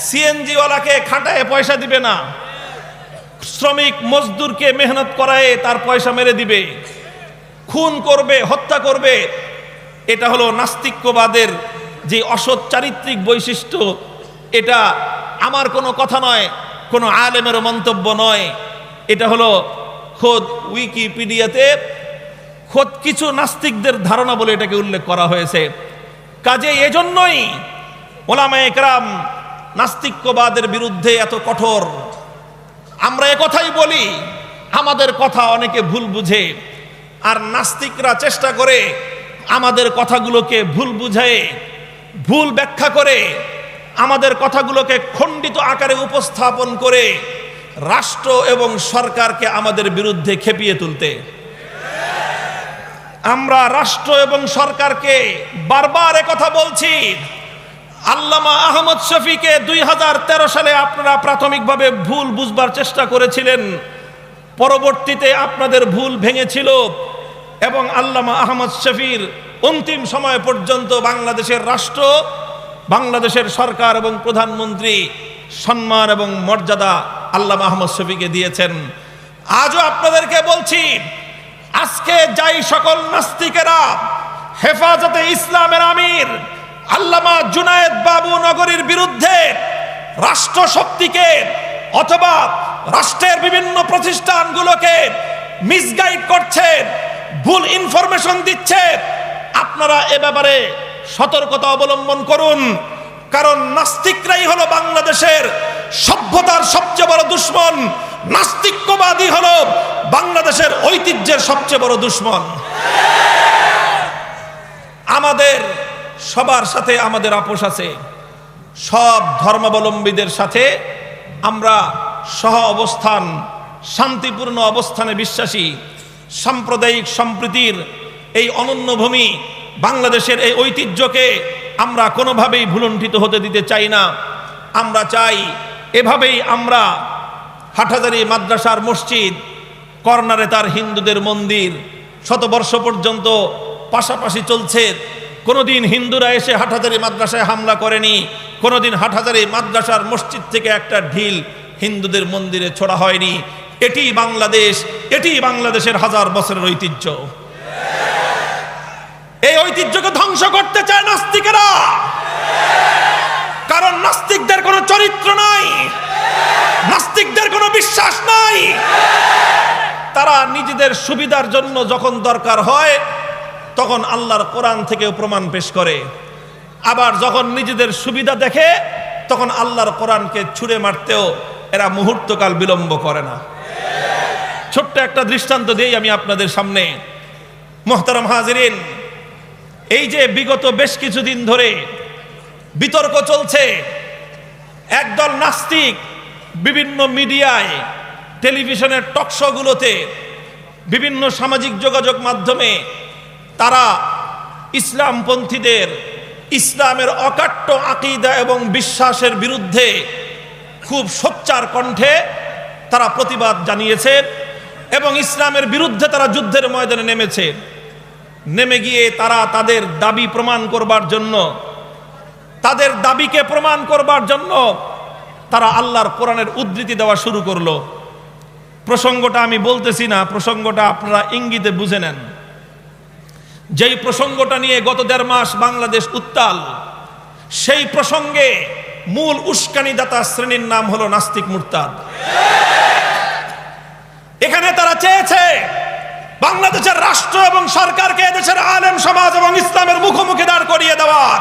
সিএনজিওয়ালাকে খাটায় পয়সা দিবে না, শ্রমিক মজদুরকে মেহনত করায় তার পয়সা মেরে দিবে, খুন করবে, হত্যা করবে। এটা হলো নাস্তিক্যবাদের যে অসৎ চারিত্রিক বৈশিষ্ট্য। এটা আমার কোনো কথা নয়, কোনো আলেমেরও মন্তব্য নয়, এটা হলো খোদ উইকিপিডিয়াতে খোদ কিছু নাস্তিকদের ধারণা বলে এটাকে উল্লেখ করা হয়েছে। কাজে এজন্যই ওলামায়ে কেরাম নাস্তিক্যবাদের বিরুদ্ধে এত কঠোর। আমরা একথাই বলি, আমাদের কথা অনেকে ভুল বুঝে, আর নাস্তিকরা চেষ্টা করে আমাদের কথাগুলোকে ভুল বুঝায়, ভুল ব্যাখ্যা করে, আমাদের কথাগুলোকে খণ্ডিত আকারে উপস্থাপন করে রাষ্ট্র এবং সরকারকে আমাদের বিরুদ্ধে খেপিয়ে তুলতে। আমরা রাষ্ট্র এবং সরকারকে বারবার একথা বলছি। আল্লামা আহমদ শফীকে 2013 সালে আপনারা প্রাথমিকভাবে ভুল বুঝবার চেষ্টা করেছিলেন, পরবর্তীতে আপনাদের ভুল ভেঙেছিল এবং আল্লামা আহমদ শফীর অন্তিম সময় পর্যন্ত বাংলাদেশের রাষ্ট্র, বাংলাদেশের সরকার এবং প্রধানমন্ত্রী সম্মান এবং মর্যাদা আল্লামা আহমদ শফীকে দিয়েছেন। আজও আপনাদেরকে বলছি, আজকে যাই সকল নাস্তিকেরা হেফাজতে ইসলামের আমির আল্লামা জুনায়েদ বাবু নগরীর বিরুদ্ধে রাষ্ট্র শক্তিকে অথবা রাষ্ট্রের বিভিন্ন প্রতিষ্ঠানগুলোকে মিসগাইড করছে, ভুল ইনফরমেশন দিচ্ছে, আপনারা এ ব্যাপারে সতর্কতা অবলম্বন করুন। কারণ নাস্তিকরাই হলো বাংলাদেশের সভ্যতার সবচেয়ে বড় দুশমন। নাস্তিক্যবাদী হলো বাংলাদেশের ঐতিহ্যের সবচেয়ে বড় দুশমন। আমাদের সবার সাথে আমাদের আপোষ আছে, সব ধর্মাবলম্বীদের সাথে আমরা সহ অবস্থান, শান্তিপূর্ণ অবস্থানে বিশ্বাসী। সাম্প্রদায়িক সম্প্রীতির এই অনন্য ভূমি বাংলাদেশের এই ঐতিহ্যকে আমরা কোনোভাবেই ভুলুণ্ঠিত হতে দিতে চাই না। আমরা চাই এভাবেই আমরা হাটহাজারী মাদ্রাসার মসজিদ, কর্নারে তার হিন্দুদের মন্দির, শতবর্ষ পর্যন্ত পাশাপাশি চলছে। কোনোদিন হিন্দুরা এসে হাটহাজারী মাদ্রাসায় হামলা করেনি, কোনোদিন হাটহাজারী মাদ্রাসার মসজিদ থেকে একটা ঢিল হিন্দুদের মন্দিরে ছোড়া হয়নি। এটি বাংলাদেশ, এটি বাংলাদেশের হাজার বছরের ঐতিহ্য। এই ঐতিহ্যকে ধ্বংস করতে চায় নাস্তিকেরা, কারণ নাস্তিকদের কোনো চরিত্র নাই, নাস্তিকদের কোনো বিশ্বাস নাই। তারা নিজেদের সুবিধার জন্য যখন দরকার হয় তখন আল্লাহর কোরআন থেকে প্রমাণ পেশ করে, আবার যখন নিজেদের সুবিধা দেখে তখন আল্লাহর কোরআনকে ছুঁড়ে মারতেও এরা মুহূর্তকাল বিলম্ব করে না। ছোট্ট একটা দৃষ্টান্ত দিই আমি আপনাদের সামনে। মোহতারাম হাজিরিন, এই যে বিগত বেশ কিছুদিন ধরে বিতর্ক চলছে, একদল নাস্তিক বিভিন্ন মিডিয়ায়, টেলিভিশনের টকশোগুলোতে, বিভিন্ন সামাজিক যোগাযোগ মাধ্যমে তারা ইসলামপন্থীদের, ইসলামের অকাট্য আকীদা এবং বিশ্বাসের বিরুদ্ধে খুব সোচ্চার কণ্ঠে তারা প্রতিবাদ জানিয়েছে এবং ইসলামের বিরুদ্ধে তারা যুদ্ধের ময়দানে নেমেছে। নেমে গিয়ে তারা তাদের দাবি প্রমাণ করবার জন্য, তাদের দাবিকে প্রমাণ করবার জন্য তারা আল্লাহর কোরআনের উদ্ধৃতি দেওয়া শুরু করলো। প্রসঙ্গটা আমি বলতেছি না, প্রসঙ্গটা আপনারা ইঙ্গিতে বুঝে নেন। যেই প্রসঙ্গটা নিয়ে গত 1.5 মাস বাংলাদেশ উত্তাল, সেই প্রসঙ্গে মূল উস্কানিদাতা শ্রেণীর নাম হলো নাস্তিক মুরতাদ। এখানে তারা চেয়েছে বাংলাদেশের রাষ্ট্র এবং সরকারকে এদেশের আলেম সমাজ এবং ইসলামের মুখোমুখি দাঁড় করিয়ে দেওয়ার।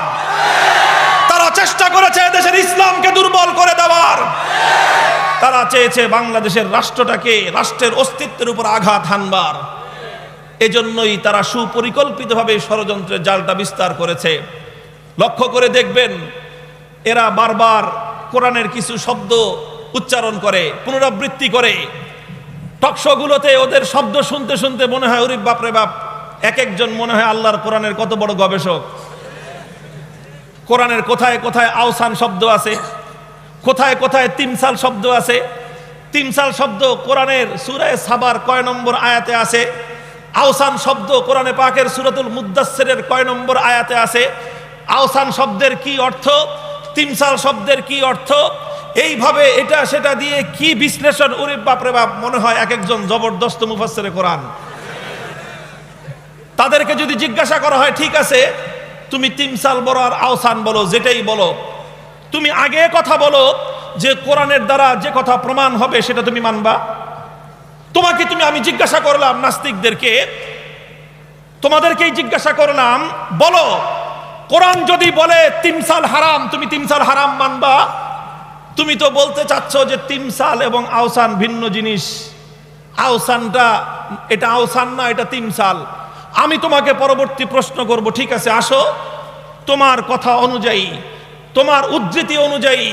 তারা চেষ্টা করেছে এদেশের ইসলামকে দুর্বল করে দেওয়ার। তারা চেয়েছে বাংলাদেশের রাষ্ট্রটাকে, রাষ্ট্রের অস্তিত্বের উপর আঘাত হানবার। এজন্যই তারা সুপরিকল্পিতভাবে ষড়যন্ত্রের জালটা বিস্তার করেছে। লক্ষ্য করে দেখবেন, এরা বারবার কোরআনের কিছু শব্দ উচ্চারণ করে, পুনরাবৃত্তি করে। টকশোগুলোতে ওদের শব্দ শুনতে শুনতে মনে হয় ওরে বাপরে বাপ, এক একজন মনে হয় আল্লাহর কোরআনের কত বড় গবেষক। কোরআনের কোথায় কোথায় আওসান শব্দ আছে, কোথায় কোথায় তিমসাল শব্দ আছে। তিমসাল শব্দ কোরআনের সূরা সাবার কয় নম্বর আয়াতে আছে, আওসান শব্দ কোরআনে পাকের সূরাতুল মুদ্দাসসিরের কয় নম্বর আয়াতে আছে। আওসান শব্দের কি অর্থ, তিমসাল শব্দের কি অর্থ, এইভাবে এটা সেটা দিয়ে কি বিশ্লেষণ, ওরে বাপরে বাপ, মনে হয় এক একজন জবরদস্ত মুফাসসিরে কোরআন। তাদেরকে যদি জিজ্ঞাসা করা হয়, ঠিক আছে তুমি তিমসাল বলো আর আওসান বলো, যেটাই বলো, তুমি আগে কথা বলো যে কোরআনের দ্বারা যে কথা প্রমাণ হবে সেটা তুমি মানবা? আমি জিজ্ঞাসা করলাম নাস্তিকদেরকে, তোমাদেরকেই জিজ্ঞাসা করলাম, বলো কোরআন যদি বলে তিমসাল হারাম, তুমি তিমসাল হারাম মানবা? তুমি তো বলতে চাচ্ছ যে তিমসাল এবং আওসান ভিন্ন জিনিস, আওসানটা এটা আওসান না, এটা তিমসাল। আমি তোমাকে পরবর্তী প্রশ্ন করব, ঠিক আছে আসো, তোমার কথা অনুযায়ী, তোমার উদ্ধৃতি অনুযায়ী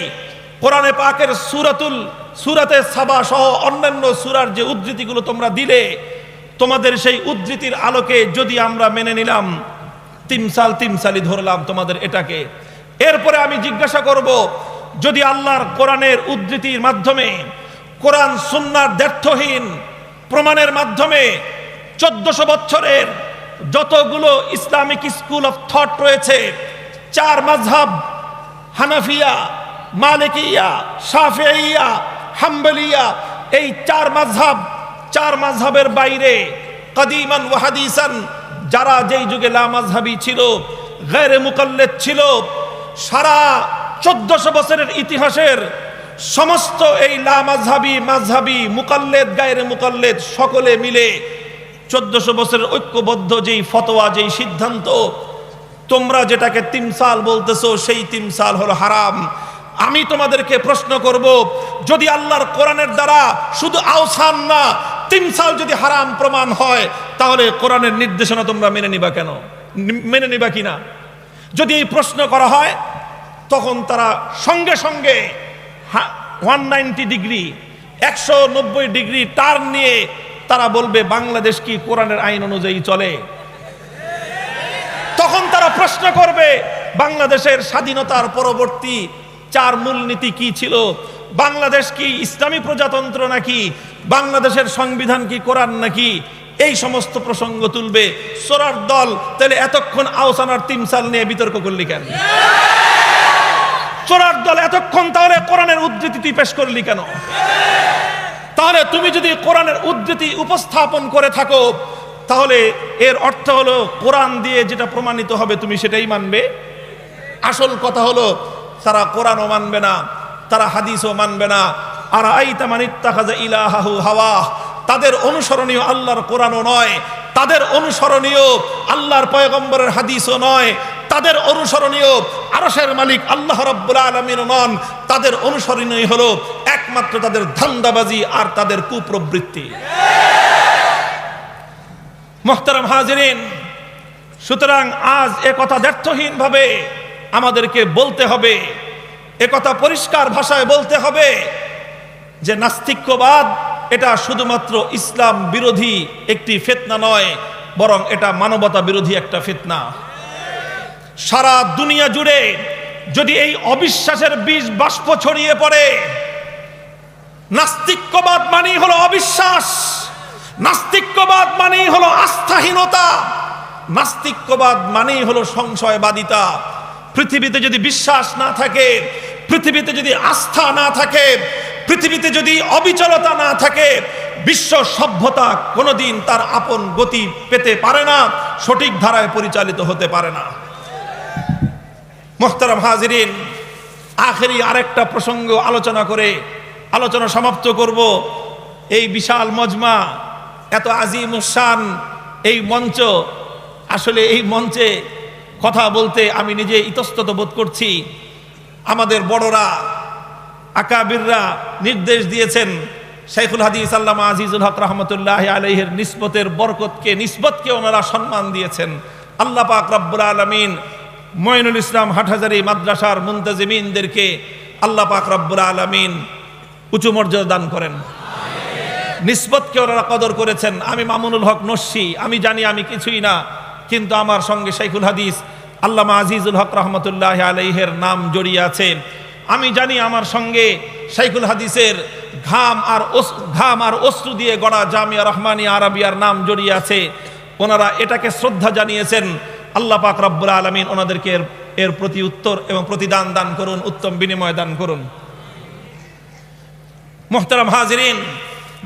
কোরআনে পাকের সূরাতে সাবা সহ অন্যান্য সূরার যে উদ্ধৃতিগুলো তোমরা দিলে, তোমাদের সেই উদ্ধৃতির আলোকে যদি আমরা মেনে নিলাম, তিমসাল তিমসালি ধরলাম তোমাদের এটাকে, এরপরে আমি জিজ্ঞাসা করব, যদি আল্লাহর কোরআনের উদ্ধৃতির মাধ্যমে, কোরআন সুন্নাহর দ্ব্যর্থহীন প্রমাণের মাধ্যমে 1400 বছরের যতগুলো ইসলামিক স্কুল অফ থট রয়েছে, 4 মাযহাব, হানাফিয়া, মালিকিয়া, শাফিঈয়া, হাম্বলিয়া, এই 4 মাযহাবের বাইরে কদিমান ওয়া হাদিসান যারা যেই যুগে লা মাযহাবী ছিল, গায়রে মুকাল্লিদ ছিল, সারা 1400 বছরের ইতিহাসের সমস্ত এই লা মাযহাবী মুকাল্লিদ, গায়রে মুকাল্লিদ সকলে মিলে 1400 বছরের ঐক্যবদ্ধ যেই ফতোয়া, যেই সিদ্ধান্ত, তোমরা যেটাকে তিমসাল বলতেছো সেই তিমসাল হলো হারাম। আমি তোমাদেরকে প্রশ্ন করব, যদি আল্লাহর কোরআনের দ্বারা শুধু আওসান না, তিমসাল যদি হারাম প্রমাণ হয়, তাহলে কোরআনের নির্দেশনা তোমরা মেনে নিবা কেন, মেনে নিবা কিনা? যদি এই প্রশ্ন করা হয়, তখন তারা সঙ্গে সঙ্গে 190 ডিগ্রি 190 ডিগ্রি টার্ন নিয়ে তারা বলবে বাংলাদেশ কি কোরআনের আইন অনুযায়ী চলে? তখন প্রশ্ন করবে বাংলাদেশের স্বাধীনতার পরবর্তী 4 মূলনীতি কি ছিল, বাংলাদেশ কি ইসলামী প্রজাতন্ত্র নাকি, বাংলাদেশের সংবিধান কি কোরআন নাকি, এই সমস্ত প্রসঙ্গ তুলবে সোরার দল। তাহলে এতক্ষণ আওসানার তিমসাল নিয়ে বিতর্ক করলি কেন? সোরার দল এতক্ষণ তাহলে কোরআনের উদ্ধৃতি তুই পেশ করলি কেন? তাহলে তুমি যদি কোরআনের উদ্ধৃতি উপস্থাপন করে থাকো তাহলে এর অর্থ হলো কোরআন দিয়ে যেটা প্রমাণিত হবে তুমি সেটাই মানবে। আসল কথা হলো তারা কোরআনও মানবে না, তারা হাদিসও মানবে না। আর আইতা মান ইত্তাখাযা ইলাহাহু হাওয়া, তাদের অনুসরণীয় আল্লাহর কোরআনও নয়, তাদের অনুসরণীয় আল্লাহর পয়গম্বরের হাদিসও নয়, তাদের অনুসরণীয় আরশের মালিক আল্লাহ রাব্বুল আলামিনও নন। তাদের অনুসরণীয় হলো একমাত্র তাদের ধান্দাবাজি আর তাদের কুপ্রবৃত্তি। মুহতারাম হাজিরিন, সুতরাং আজ একথা দ্ব্যর্থহীনভাবে আমাদেরকে বলতে হবে, একথা পরিষ্কার ভাষায় বলতে হবে যে নাস্তিক্যবাদ এটা শুধুমাত্র ইসলাম বিরোধী একটি ফিতনা নয়, বরং এটা মানবতা বিরোধী একটা ফিতনা। সারা দুনিয়া জুড়ে যদি এই অবিশ্বাসের বীজ বাষ্প ছড়িয়ে পড়ে, নাস্তিক্যবাদ মানেই হলো অবিশ্বাস, নাস্তিক্যবাদ মানেই হলো আস্থাহীনতা, নাস্তিক্যবাদ মানেই হলো সংশয়বাদিতা। পৃথিবীতে যদি বিশ্বাস না থাকে, পৃথিবীতে যদি আস্থা না থাকে, পৃথিবীতে যদি অবিচলতা না থাকে, বিশ্ব সভ্যতা কোনোদিন তার আপন গতি পেতে পারে না, সঠিক ধারায় পরিচালিত হতে পারে না। মুহতারাম হাজিরিন, আখেরি আরেকটা প্রসঙ্গ আলোচনা করে আলোচনা সমাপ্ত করব। এই বিশাল মজমা, এত আজিমুশান এই মঞ্চ, আসলে এই মঞ্চে কথা বলতে আমি নিজে ইতস্তত বোধ করছি। আমাদের বড়রা আকাবিররা নির্দেশ দিয়েছেন শাইখুল হাদিস আল্লামা আজিজুল হক রহমতুল্লাহ আলাইহির নিসবতকে ওনারা সম্মান দিয়েছেন। আল্লাহ পাক রব্বুল আলামিন মঈনুল ইসলাম হাটহাজারী মাদ্রাসার মুনতাজিমিনদেরকে আল্লাহ পাক রব্বুল আলামিন উঁচু মর্যাদা দান করেন। নিসবতকে ওনারা কদর করেছেন। আমি মামুনুল হক নস্যি, আমি জানি আমি কিছুই না, কিন্তু আমার সঙ্গে শাইখুল হাদিস আল্লামা আজিজুল হক রহমতুল্লাহ আলাইহির নাম জড়িয়ে আছে। আমি জানি আমার সঙ্গে শাইখুল হাদিসের ঘাম আর অশ্রু দিয়ে গড়া জামিয়া রহমানিয়া আরাবিয়ার নাম জড়িয়ে আছে। ওনারা এটাকে শ্রদ্ধা জানিয়েছেন। আল্লাহ পাক রব্বুল আলামিন ওনাদেরকে এর প্রতি উত্তর এবং প্রতিদান দান করুন, উত্তম বিনিময় দান করুন। মুহতারাম হাজিরিন,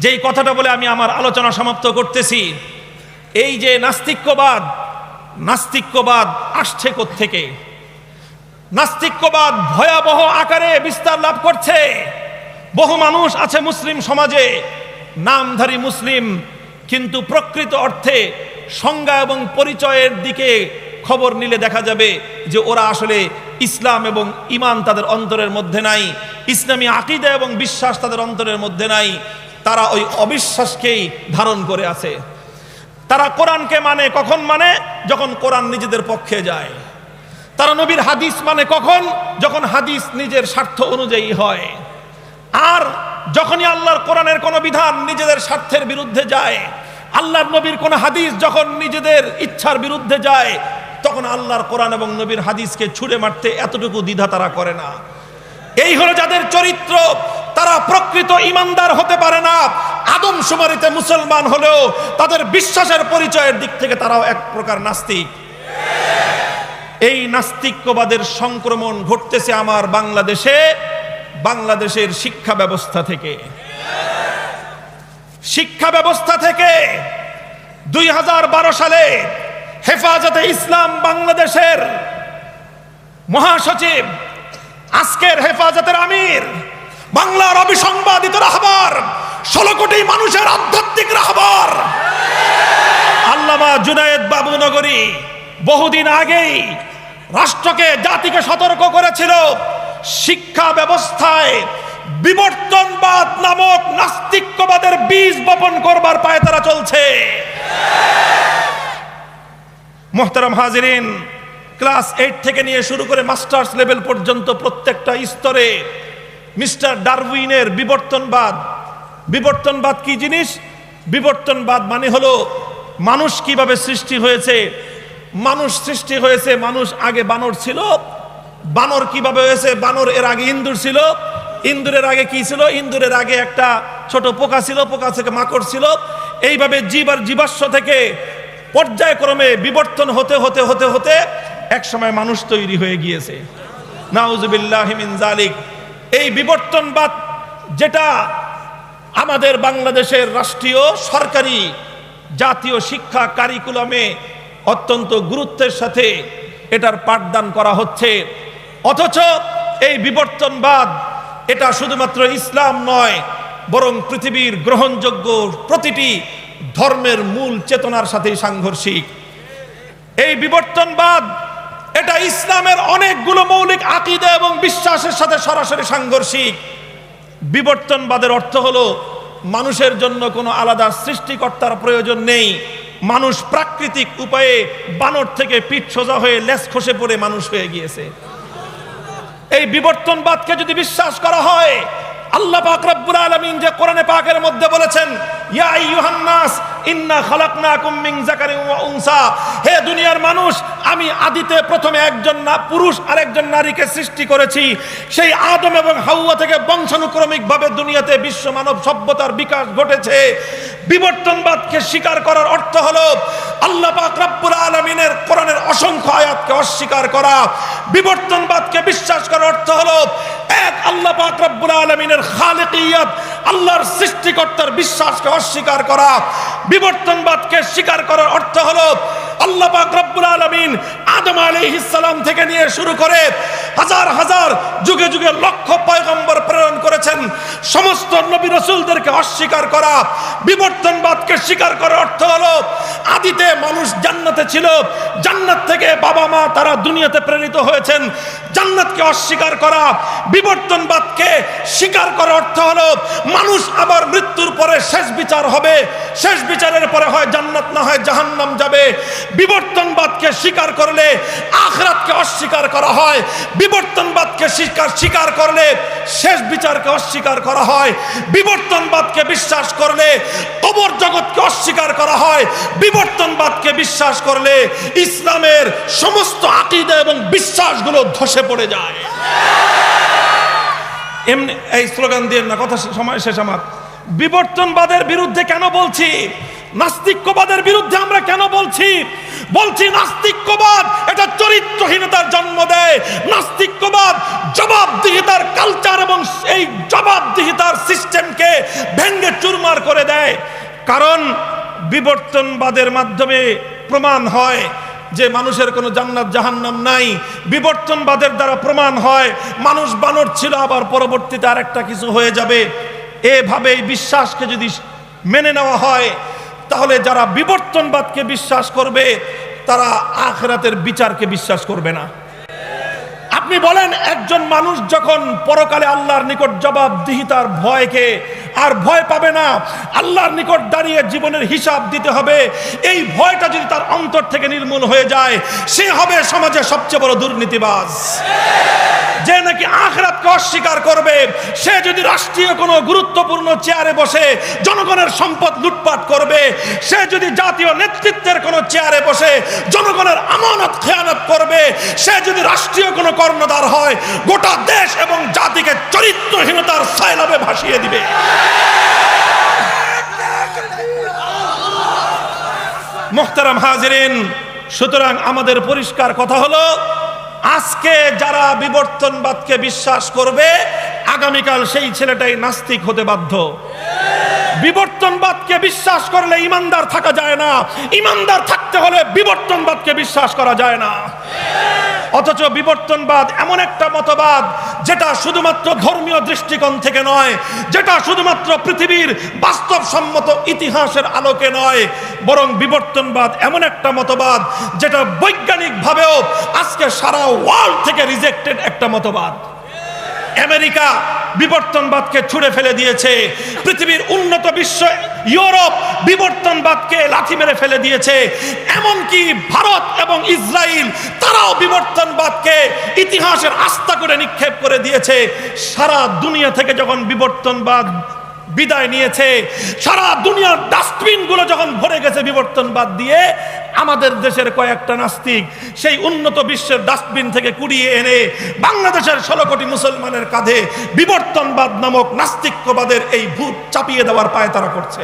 যেই কথাটা বলে আমি আমার আলোচনা সমাপ্ত করতেছি, এই যে নাস্তিক্যবাদ আসছে কোত্থেকে? নাস্তিক্যবাদ ভয়াবহ আকারে বিস্তার লাভ করছে। বহু মানুষ আছে মুসলিম সমাজে, নামধারী মুসলিম, কিন্তু প্রকৃত অর্থে সংজ্ঞা এবং পরিচয়ের দিকে খবর নিলে দেখা যাবে যে ওরা আসলে ইসলাম এবং ঈমান তাদের অন্তরের মধ্যে নাই, ইসলামী আকীদা এবং বিশ্বাস তাদের অন্তরের মধ্যে নাই। তারা ওই অবিশ্বাসকেই ধারণ করে আছে। তারা কোরআনকে মানে কখন? মানে যখন কোরআন নিজেদের পক্ষে যায়। তারা নবীর হাদিস মানে কখন? যখন হাদিস নিজের স্বার্থ অনুযায়ী হয়। আর যখনই আল্লাহর কোরআনের কোনো বিধান নিজেদের স্বার্থের বিরুদ্ধে যায়, আল্লাহর নবীর কোন হাদিস যখন নিজেদের ইচ্ছার বিরুদ্ধে যায়, তখন আল্লাহর কোরআন এবং নবীর হাদিসকে ছুঁড়ে মারতে এতটুকু দ্বিধা তারা করে না। এই হলো যাদের চরিত্র। তারা প্রকৃত ঈমানদার হতে পারে না। আদমশুমারিতে মুসলমান হলেও তাদের বিশ্বাসের পরিচয়ের দিক থেকে তারাও এক প্রকার নাস্তিক। এই নাস্তিক্যবাদের সংক্রমণ ঘটতেছে আমার বাংলাদেশের শিক্ষা ব্যবস্থা থেকে। শিক্ষা ব্যবস্থা থেকে 2012 সালে হেফাজতে ইসলাম বাংলাদেশের মহাসচিব, আজকের হেফাজতের আমির, বাংলার অবিসংবাদিত রাহবার, 16 কোটি মানুষের আধ্যাত্মিক রাহবার আল্লামা জুনায়েদ বাবুনগরী বহুদিন আগেই রাষ্ট্রকে, জাতিকে সতর্ক করেছিল শিক্ষা ব্যবস্থায় বিবর্তনবাদ নামক নাস্তিক্যবাদের বীজ বপন করবার পায়ে তারা চলছে। মুহতারাম হাজিরিন, ক্লাস 8 থেকে নিয়ে শুরু করে মাস্টার্স লেভেল পর্যন্ত প্রত্যেকটা স্তরে মিস্টার ডারউইনের বিবর্তনবাদ কি জিনিস? বিবর্তনবাদ মানে হলো মানুষ কিভাবে সৃষ্টি হয়েছে মানুষ সৃষ্টি হয়েছে, মানুষ আগে বানর ছিল। বানর কিভাবে হয়েছে? বানর এর আগে ইন্দুর ছিল, ইন্দুরের আগে কি ছিল? ইন্দুরের আগে একটা ছোট পোকা ছিল, পোকা থেকে মাকড় ছিল। এইভাবে জীব আর জীবাশ্ম থেকে পর্যায়ক্রমে বিবর্তন হতে হতে হতে হতে এক সময় মানুষ তৈরি হয়ে গিয়েছে। নাউজুবিল্লাহি মিন যালিক। এই বিবর্তনবাদ যেটা আমাদের বাংলাদেশের রাষ্ট্রীয় সরকারি জাতীয় শিক্ষা কারিকুলামে অত্যন্ত গুরুত্বের সাথে এটার পাঠদান করা হচ্ছে, অথচ এই বিবর্তনবাদ এটা শুধুমাত্র ইসলাম নয়, বরং পৃথিবীর গ্রহণযোগ্য প্রতিটি ধর্মের মূল চেতনার সাথেই সাংঘর্ষিক। এই বিবর্তনবাদ এটা ইসলামের অনেকগুলো মৌলিক আকীদা এবং বিশ্বাসের সাথে সরাসরি সাংঘর্ষিক। বিবর্তনবাদের অর্থ হলো মানুষের জন্য কোনো আলাদা সৃষ্টিকর্তার প্রয়োজন নেই, মানুষ প্রাকৃতিক উপায়ে বানর থেকে পিঠ সোজা হয়ে লেজ খসে পড়ে মানুষ হয়ে গিয়েছে। এই বিবর্তনবাদকে যদি বিশ্বাস করা হয়, আল্লাহ পাক রব্বুল আলামিন যে কোরআনে পাকের মধ্যে বলেছেন, ইয়া আইয়ুহান নাস ইন্না খালাকনাকুম মিন যাকারিন ওয়া উনসা, হে দুনিয়ার মানুষ, আমি আদিতে প্রথমে একজন পুরুষ আর একজন নারীকে সৃষ্টি করেছি। সেই আদম এবং হাওয়া থেকে বংশানুক্রমিকভাবে দুনিয়াতে বিশ্ব মানব সভ্যতার বিকাশ ঘটেছে। বিবর্তনবাদকে স্বীকার করার অর্থ হলো আল্লাহ পাক রব্বুল আলামিনের কোরআনের অসংখ্য আয়াতকে অস্বীকার করা। বিবর্তনবাদকে বিশ্বাস করার অর্থ হলো এক আল্লাহ পাক রব্বুল আলামিনের খালিকিয়াত, আল্লাহর সৃষ্টিকর্তার বিশ্বাসকে অস্বীকার করা। বিবর্তনবাদকে স্বীকার করার অর্থ হলো আল্লাহ পাক রব্বুল আলামিন আদম আলাইহিস সালাম থেকে নিয়ে শুরু করে হাজার হাজার যুগে যুগে লক্ষ পয়গম্বর প্রেরণ করেছেন, সমস্ত নবী রাসূলদেরকে অস্বীকার করা। বিবর্তনবাদকে স্বীকার করার অর্থ হলো আদিতে মানুষ জান্নাতে ছিল, জান্নাত থেকে বাবা মা তারা দুনিয়াতে প্রেরিত হয়েছেন, জান্নাতকে অস্বীকার করা। বিবর্তনবাদকে স্বীকার করার অর্থ হলো মানুষ আবার মৃত্যুর পরে শেষ বিচার হবে, শেষ বিচারের পরে হয় জান্নাত না হয় জাহান্নাম যাবে। বিবর্তনবাদকে স্বীকার করলে আখিরাতকে অস্বীকার করা হয়, বিবর্তনবাদকে স্বীকার করলে শেষ বিচারকে অস্বীকার করা হয়, বিবর্তনবাদকে বিশ্বাস করলে কবর জগৎকে অস্বীকার করা হয়, বিবর্তনবাদকে বিশ্বাস করলে ইসলামের সমস্ত আকীদা এবং বিশ্বাসগুলো ধসে পড়ে যায়। এমনি এই স্লোগান দিয়ে না, কথা সময় শেষ আমার। বিবর্তনবাদের বিরুদ্ধে কেন বলছি? নাস্তিক্যবাদের বিরুদ্ধে আমরা কেন বলছি? নাস্তিক্যবাদ এটা চরিত্রহীনতার জন্ম দেয়। নাস্তিক্যবাদ জবাবদিহিতার কালচার এবং এই জবাবদিহিতার সিস্টেমকে ভেঙে চুরমার করে দেয়। কারণ বিবর্তনবাদের মাধ্যমে প্রমাণ হয় যে মানুষের কোনো জান্নাত জাহান্নাম নাই। বিবর্তনবাদের দ্বারা প্রমাণ হয় মানুষ বানর ছিল, আবার পরবর্তীতে আরেকটা কিছু হয়ে যাবে। এভাবে এই বিশ্বাসকে যদি মেনে নেওয়া হয়, তাহলে যারা বিবর্তনবাদকে বিশ্বাস করবে তারা আখিরাতের বিচারকে বিশ্বাস করবে না। আপনি বলেন, একজন মানুষ যখন পরকালে আল্লাহর নিকট জবাবদিহিতার ভয়কে আর ভয় পাবে না, আল্লাহর নিকট দাঁড়িয়ে জীবনের হিসাব দিতে হবে, এই ভয়টা যদি তার অন্তর থেকে নির্মূল হয়ে যায়, সে হবে সমাজের সবচেয়ে বড় দুর্নীতিবাজ। যে নাকি আখিরাতকে অস্বীকার করবে, সে যদি রাষ্ট্রীয় কোনো গুরুত্বপূর্ণ চেয়ারে বসে জনগণের সম্পদ লুটপাট করবে, সে যদি জাতীয় নেতৃত্বের কোনো চেয়ারে বসে জনগণের আমানত খেয়ানত করবে, সে যদি রাষ্ট্রীয় কোনো কর্ণধার হয়, গোটা দেশ এবং জাতিকে চরিত্রহীনতার সয়লাবে ভাসিয়ে দিবে। মুহতারাম হাজিরিন, সুতরাং আমাদের পরিষ্কার কথা হলো, আজকে যারা বিবর্তনবাদকে বিশ্বাস করবে, আগামীকাল সেই ছেলেটাই নাস্তিক হতে বাধ্য। বিবর্তনবাদকে বিশ্বাস করলে ইমানদার থাকা যায় না, ইমানদার থাকতে হলে বিবর্তনবাদকে বিশ্বাস করা যায় না। অথচ বিবর্তনবাদ এমন একটা মতবাদ যেটা শুধুমাত্র ধর্মীয় দৃষ্টিকোণ থেকে নয়, যেটা শুধুমাত্র পৃথিবীর বাস্তবসম্মত ইতিহাসের আলোকে নয়, বরং বিবর্তনবাদ এমন একটা মতবাদ যেটা বৈজ্ঞানিকভাবেও আজকে সারা ওয়ার্ল্ড থেকে রিজেক্টেড একটা মতবাদ। আমেরিকা বিবর্তনবাদকে ছুঁড়ে ফেলে দিয়েছে, পৃথিবীর উন্নত বিশ্ব ইউরোপ বিবর্তনবাদকে লাথি মেরে ফেলে দিয়েছে, এমনকি ভারত এবং ইসরায়েল তারাও বিবর্তনবাদকে ইতিহাসের আস্থা করে নিক্ষেপ করে দিয়েছে। সারা দুনিয়া থেকে যখন বিবর্তনবাদ বিদায় নিয়েছে। সারা দুনিয়ার ডাস্টবিনগুলো যখন ভরে গেছে বিবর্তনবাদ দিয়ে, আমাদের দেশের কয়েকটা নাস্তিক সেই উন্নত বিশ্বের ডাস্টবিন থেকে কুড়িয়ে এনে বাংলাদেশের 16 কোটি মুসলমানের কাঁধে বিবর্তনবাদ নামক নাস্তিক্যবাদের এই ভূত চাপিয়ে দেওয়ার পায়তারা করছে।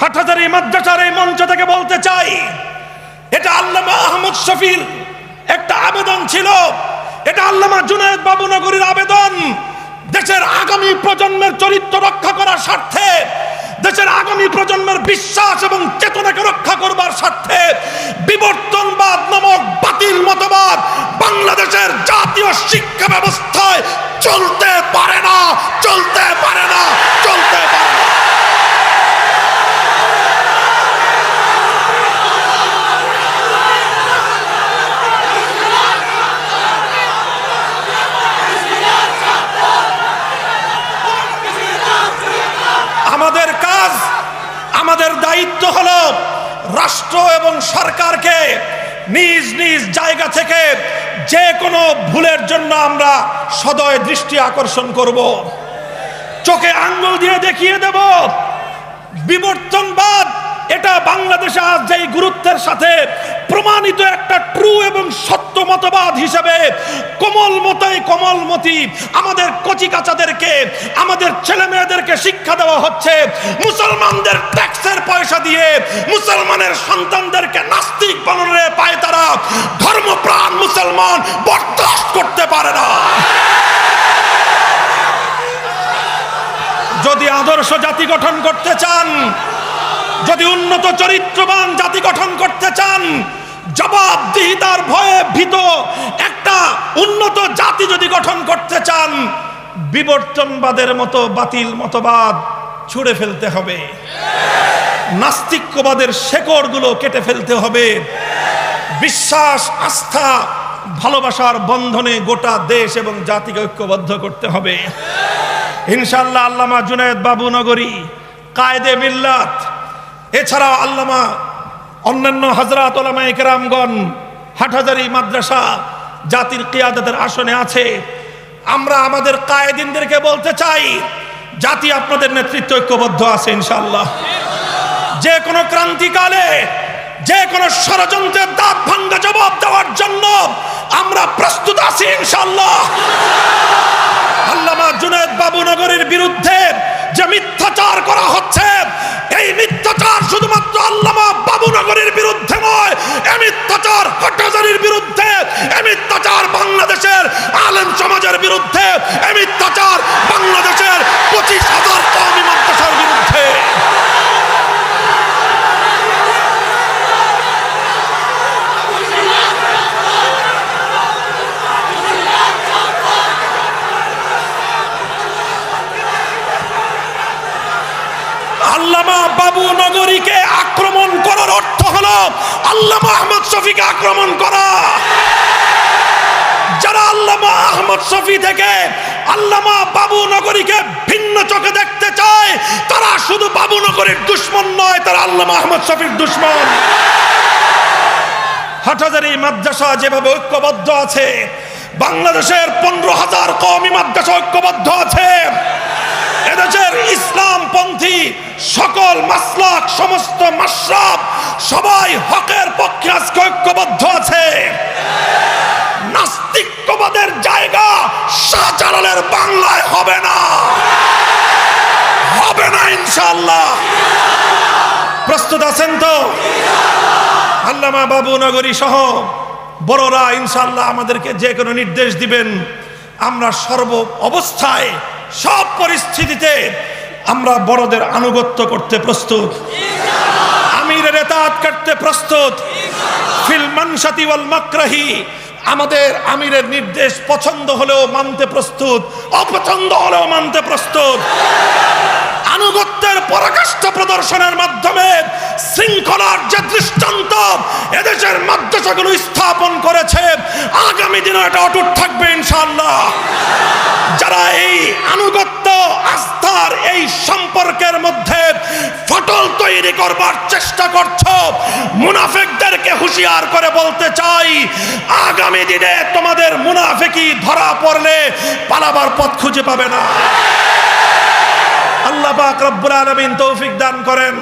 হাটহাজারী মাদ্রাসার এই মঞ্চ থেকে বলতে চাই, এটা আল্লামা আহমদ শফির একটা আবেদন ছিল, এটা আল্লামা জুনায়েদ বাবুনগরীর আবেদন। দেশের আগামী প্রজন্মের চরিত্র রক্ষা করার স্বার্থে, দেশের আগামী প্রজন্মের বিশ্বাস এবং চেতনাকে রক্ষা করবার স্বার্থে বিবর্তনবাদ নামক বাতিল মতবাদ বাংলাদেশের জাতীয় শিক্ষা ব্যবস্থায় চলতে পারে না, চলতে পারে না, চলতে পারে না। আমাদের কাজ, আমাদের দায়িত্ব হলো রাষ্ট্র এবং সরকারকে নিজ নিজ জায়গা থেকে যে কোনো ভুলের জন্য আমরা সদয় দৃষ্টি আকর্ষণ করব, চোখে আঙ্গুল দিয়ে দেখিয়ে দেব বিবর্তনবাদ এটা বাংলাদেশে আজ যেই গুরুত্বের সাথে প্রমাণিত একটা ট্রু এবং সত্য মতবাদ হিসেবে কোমলমতি আমাদের কচিকাচাদেরকে, আমাদের ছেলে মেয়েদেরকে শিক্ষা দেওয়া হচ্ছে, মুসলমানদের ট্যাক্সের পয়সা দিয়ে মুসলমানের সন্তানদেরকে নাস্তিক বানানোর পায়তারা ধর্মপ্রাণ মুসলমান বরদাস্ত করতে পারে না। যদি আদর্শ জাতি গঠন করতে চান, যদি উন্নত চরিত্রবান জাতি গঠন করতে চান, জবাবদিহিতার ভয়ে ভীত একটা উন্নত জাতি যদি গঠন করতে চান, বিবর্তনবাদের মতো বাতিল মতবাদ ছুঁড়ে ফেলতে হবে, নাস্তিক্যবাদের শেকড়গুলো কেটে ফেলতে হবে, বিশ্বাস, আস্থা, ভালোবাসার বন্ধনে গোটা দেশ এবং জাতিকে ঐক্যবদ্ধ করতে হবে। ইনশাআল্লাহ আল্লামা জুনায়েদ বাবুনগরী, কায়েদে মিল্লাত, এছাড়াও আল্লামা অন্যান্য হযরত উলামায়ে কেরামগণ, হাটহাজারী মাদ্রাসা জাতির কিয়াদতের আসনে আছে। আমরা আমাদের কায়েদিনদেরকে বলতে চাই, জাতি আপনাদের নেতৃত্বে ঐক্যবদ্ধ আছে ইনশাআল্লাহ। যে কোনো ক্রান্তিকালে, যে কোনো ষড়যন্ত্রের দাঁত ভাঙ্গা জবাব দেওয়ার জন্য আমরা প্রস্তুত আছি ইনশাআল্লাহ। আল্লামা জুনায়েদ বাবুনগরীর বিরুদ্ধে যে মিথ্যাচার করা হচ্ছে, এই মিথ্যাচার শুধুমাত্র আল্লামা বাবুনগরীর বিরুদ্ধে নয়, এই মিথ্যাচার হাটহাজারীর বিরুদ্ধে, এই মিথ্যাচার বাংলাদেশের আলেম সমাজের বিরুদ্ধে, এই মিথ্যাচার বাংলাদেশের 25,000 কওমি মাদ্রাসার বিরুদ্ধে। আল্লামা বাবুনগরীকে আক্রমণ করার অর্থ হলো আল্লামা আহমদ শফিকে আক্রমণ করা। যারা আল্লামা আহমদ শফি থেকে আল্লামা বাবুনগরীকে ভিন্ন চোখে দেখতে চায়, তারা শুধু বাবুনগরীর দুশমন নয়, তারা আল্লামা আহমদ শফির দুশমন। হাটহাজারী মাদ্রাসা যেভাবে ঐক্যবদ্ধ আছে, বাংলাদেশের 15,000 কওমি মাদ্রাসা ঐক্যবদ্ধ আছে। এদেশের ইসলামপন্থী সকল মাসলাক, সমস্ত মাশরাব সবাই হকের পক্ষে আজকে ঐক্যবদ্ধ আছে। নাস্তিক্যবাদের জায়গা শাহজালালের বাংলায় হবে না, হবে না ইনশাআল্লাহ। প্রস্তুত আছেন তো? আল্লামা বাবুনগরী সহ বড়রা ইনশাআল্লাহ আমাদেরকে যে কোনো নির্দেশ দিবেন, আমরা সর্ব অবস্থায়, সব পরিস্থিতিতে আমরা বড়দের আনুগত্য করতে প্রস্তুত, আমিরের ইতাআত করতে প্রস্তুত। ফিল মানশাতি ওয়াল মাকরাহি, আমাদের আমিরের নির্দেশ পছন্দ হলেও মানতে প্রস্তুত, অপছন্দ হলেও মানতে প্রস্তুত। আনুগত্যের পরাকাষ্ঠা প্রদর্শনের মাধ্যমে শৃঙ্খলার যে দৃষ্টান্ত এদেশের মাদ্রাসাগুলো স্থাপন করেছে, আগামী দিনে এটা অটুট থাকবে ইনশাআল্লাহ। যারা এই আনুগত্য, আস্থার এই সম্পর্কের মধ্যে ফাটল তৈরি করবার চেষ্টা করছো, মুনাফিকদেরকে হুঁশিয়ার করে বলতে চাই, আগামী দিনে তোমাদের মুনাফিকি ধরা পড়লে পালাবার পথ খুঁজে পাবে না। আল্লাহ পাক রব্বুল আলামিন তৌফিক দান করেন।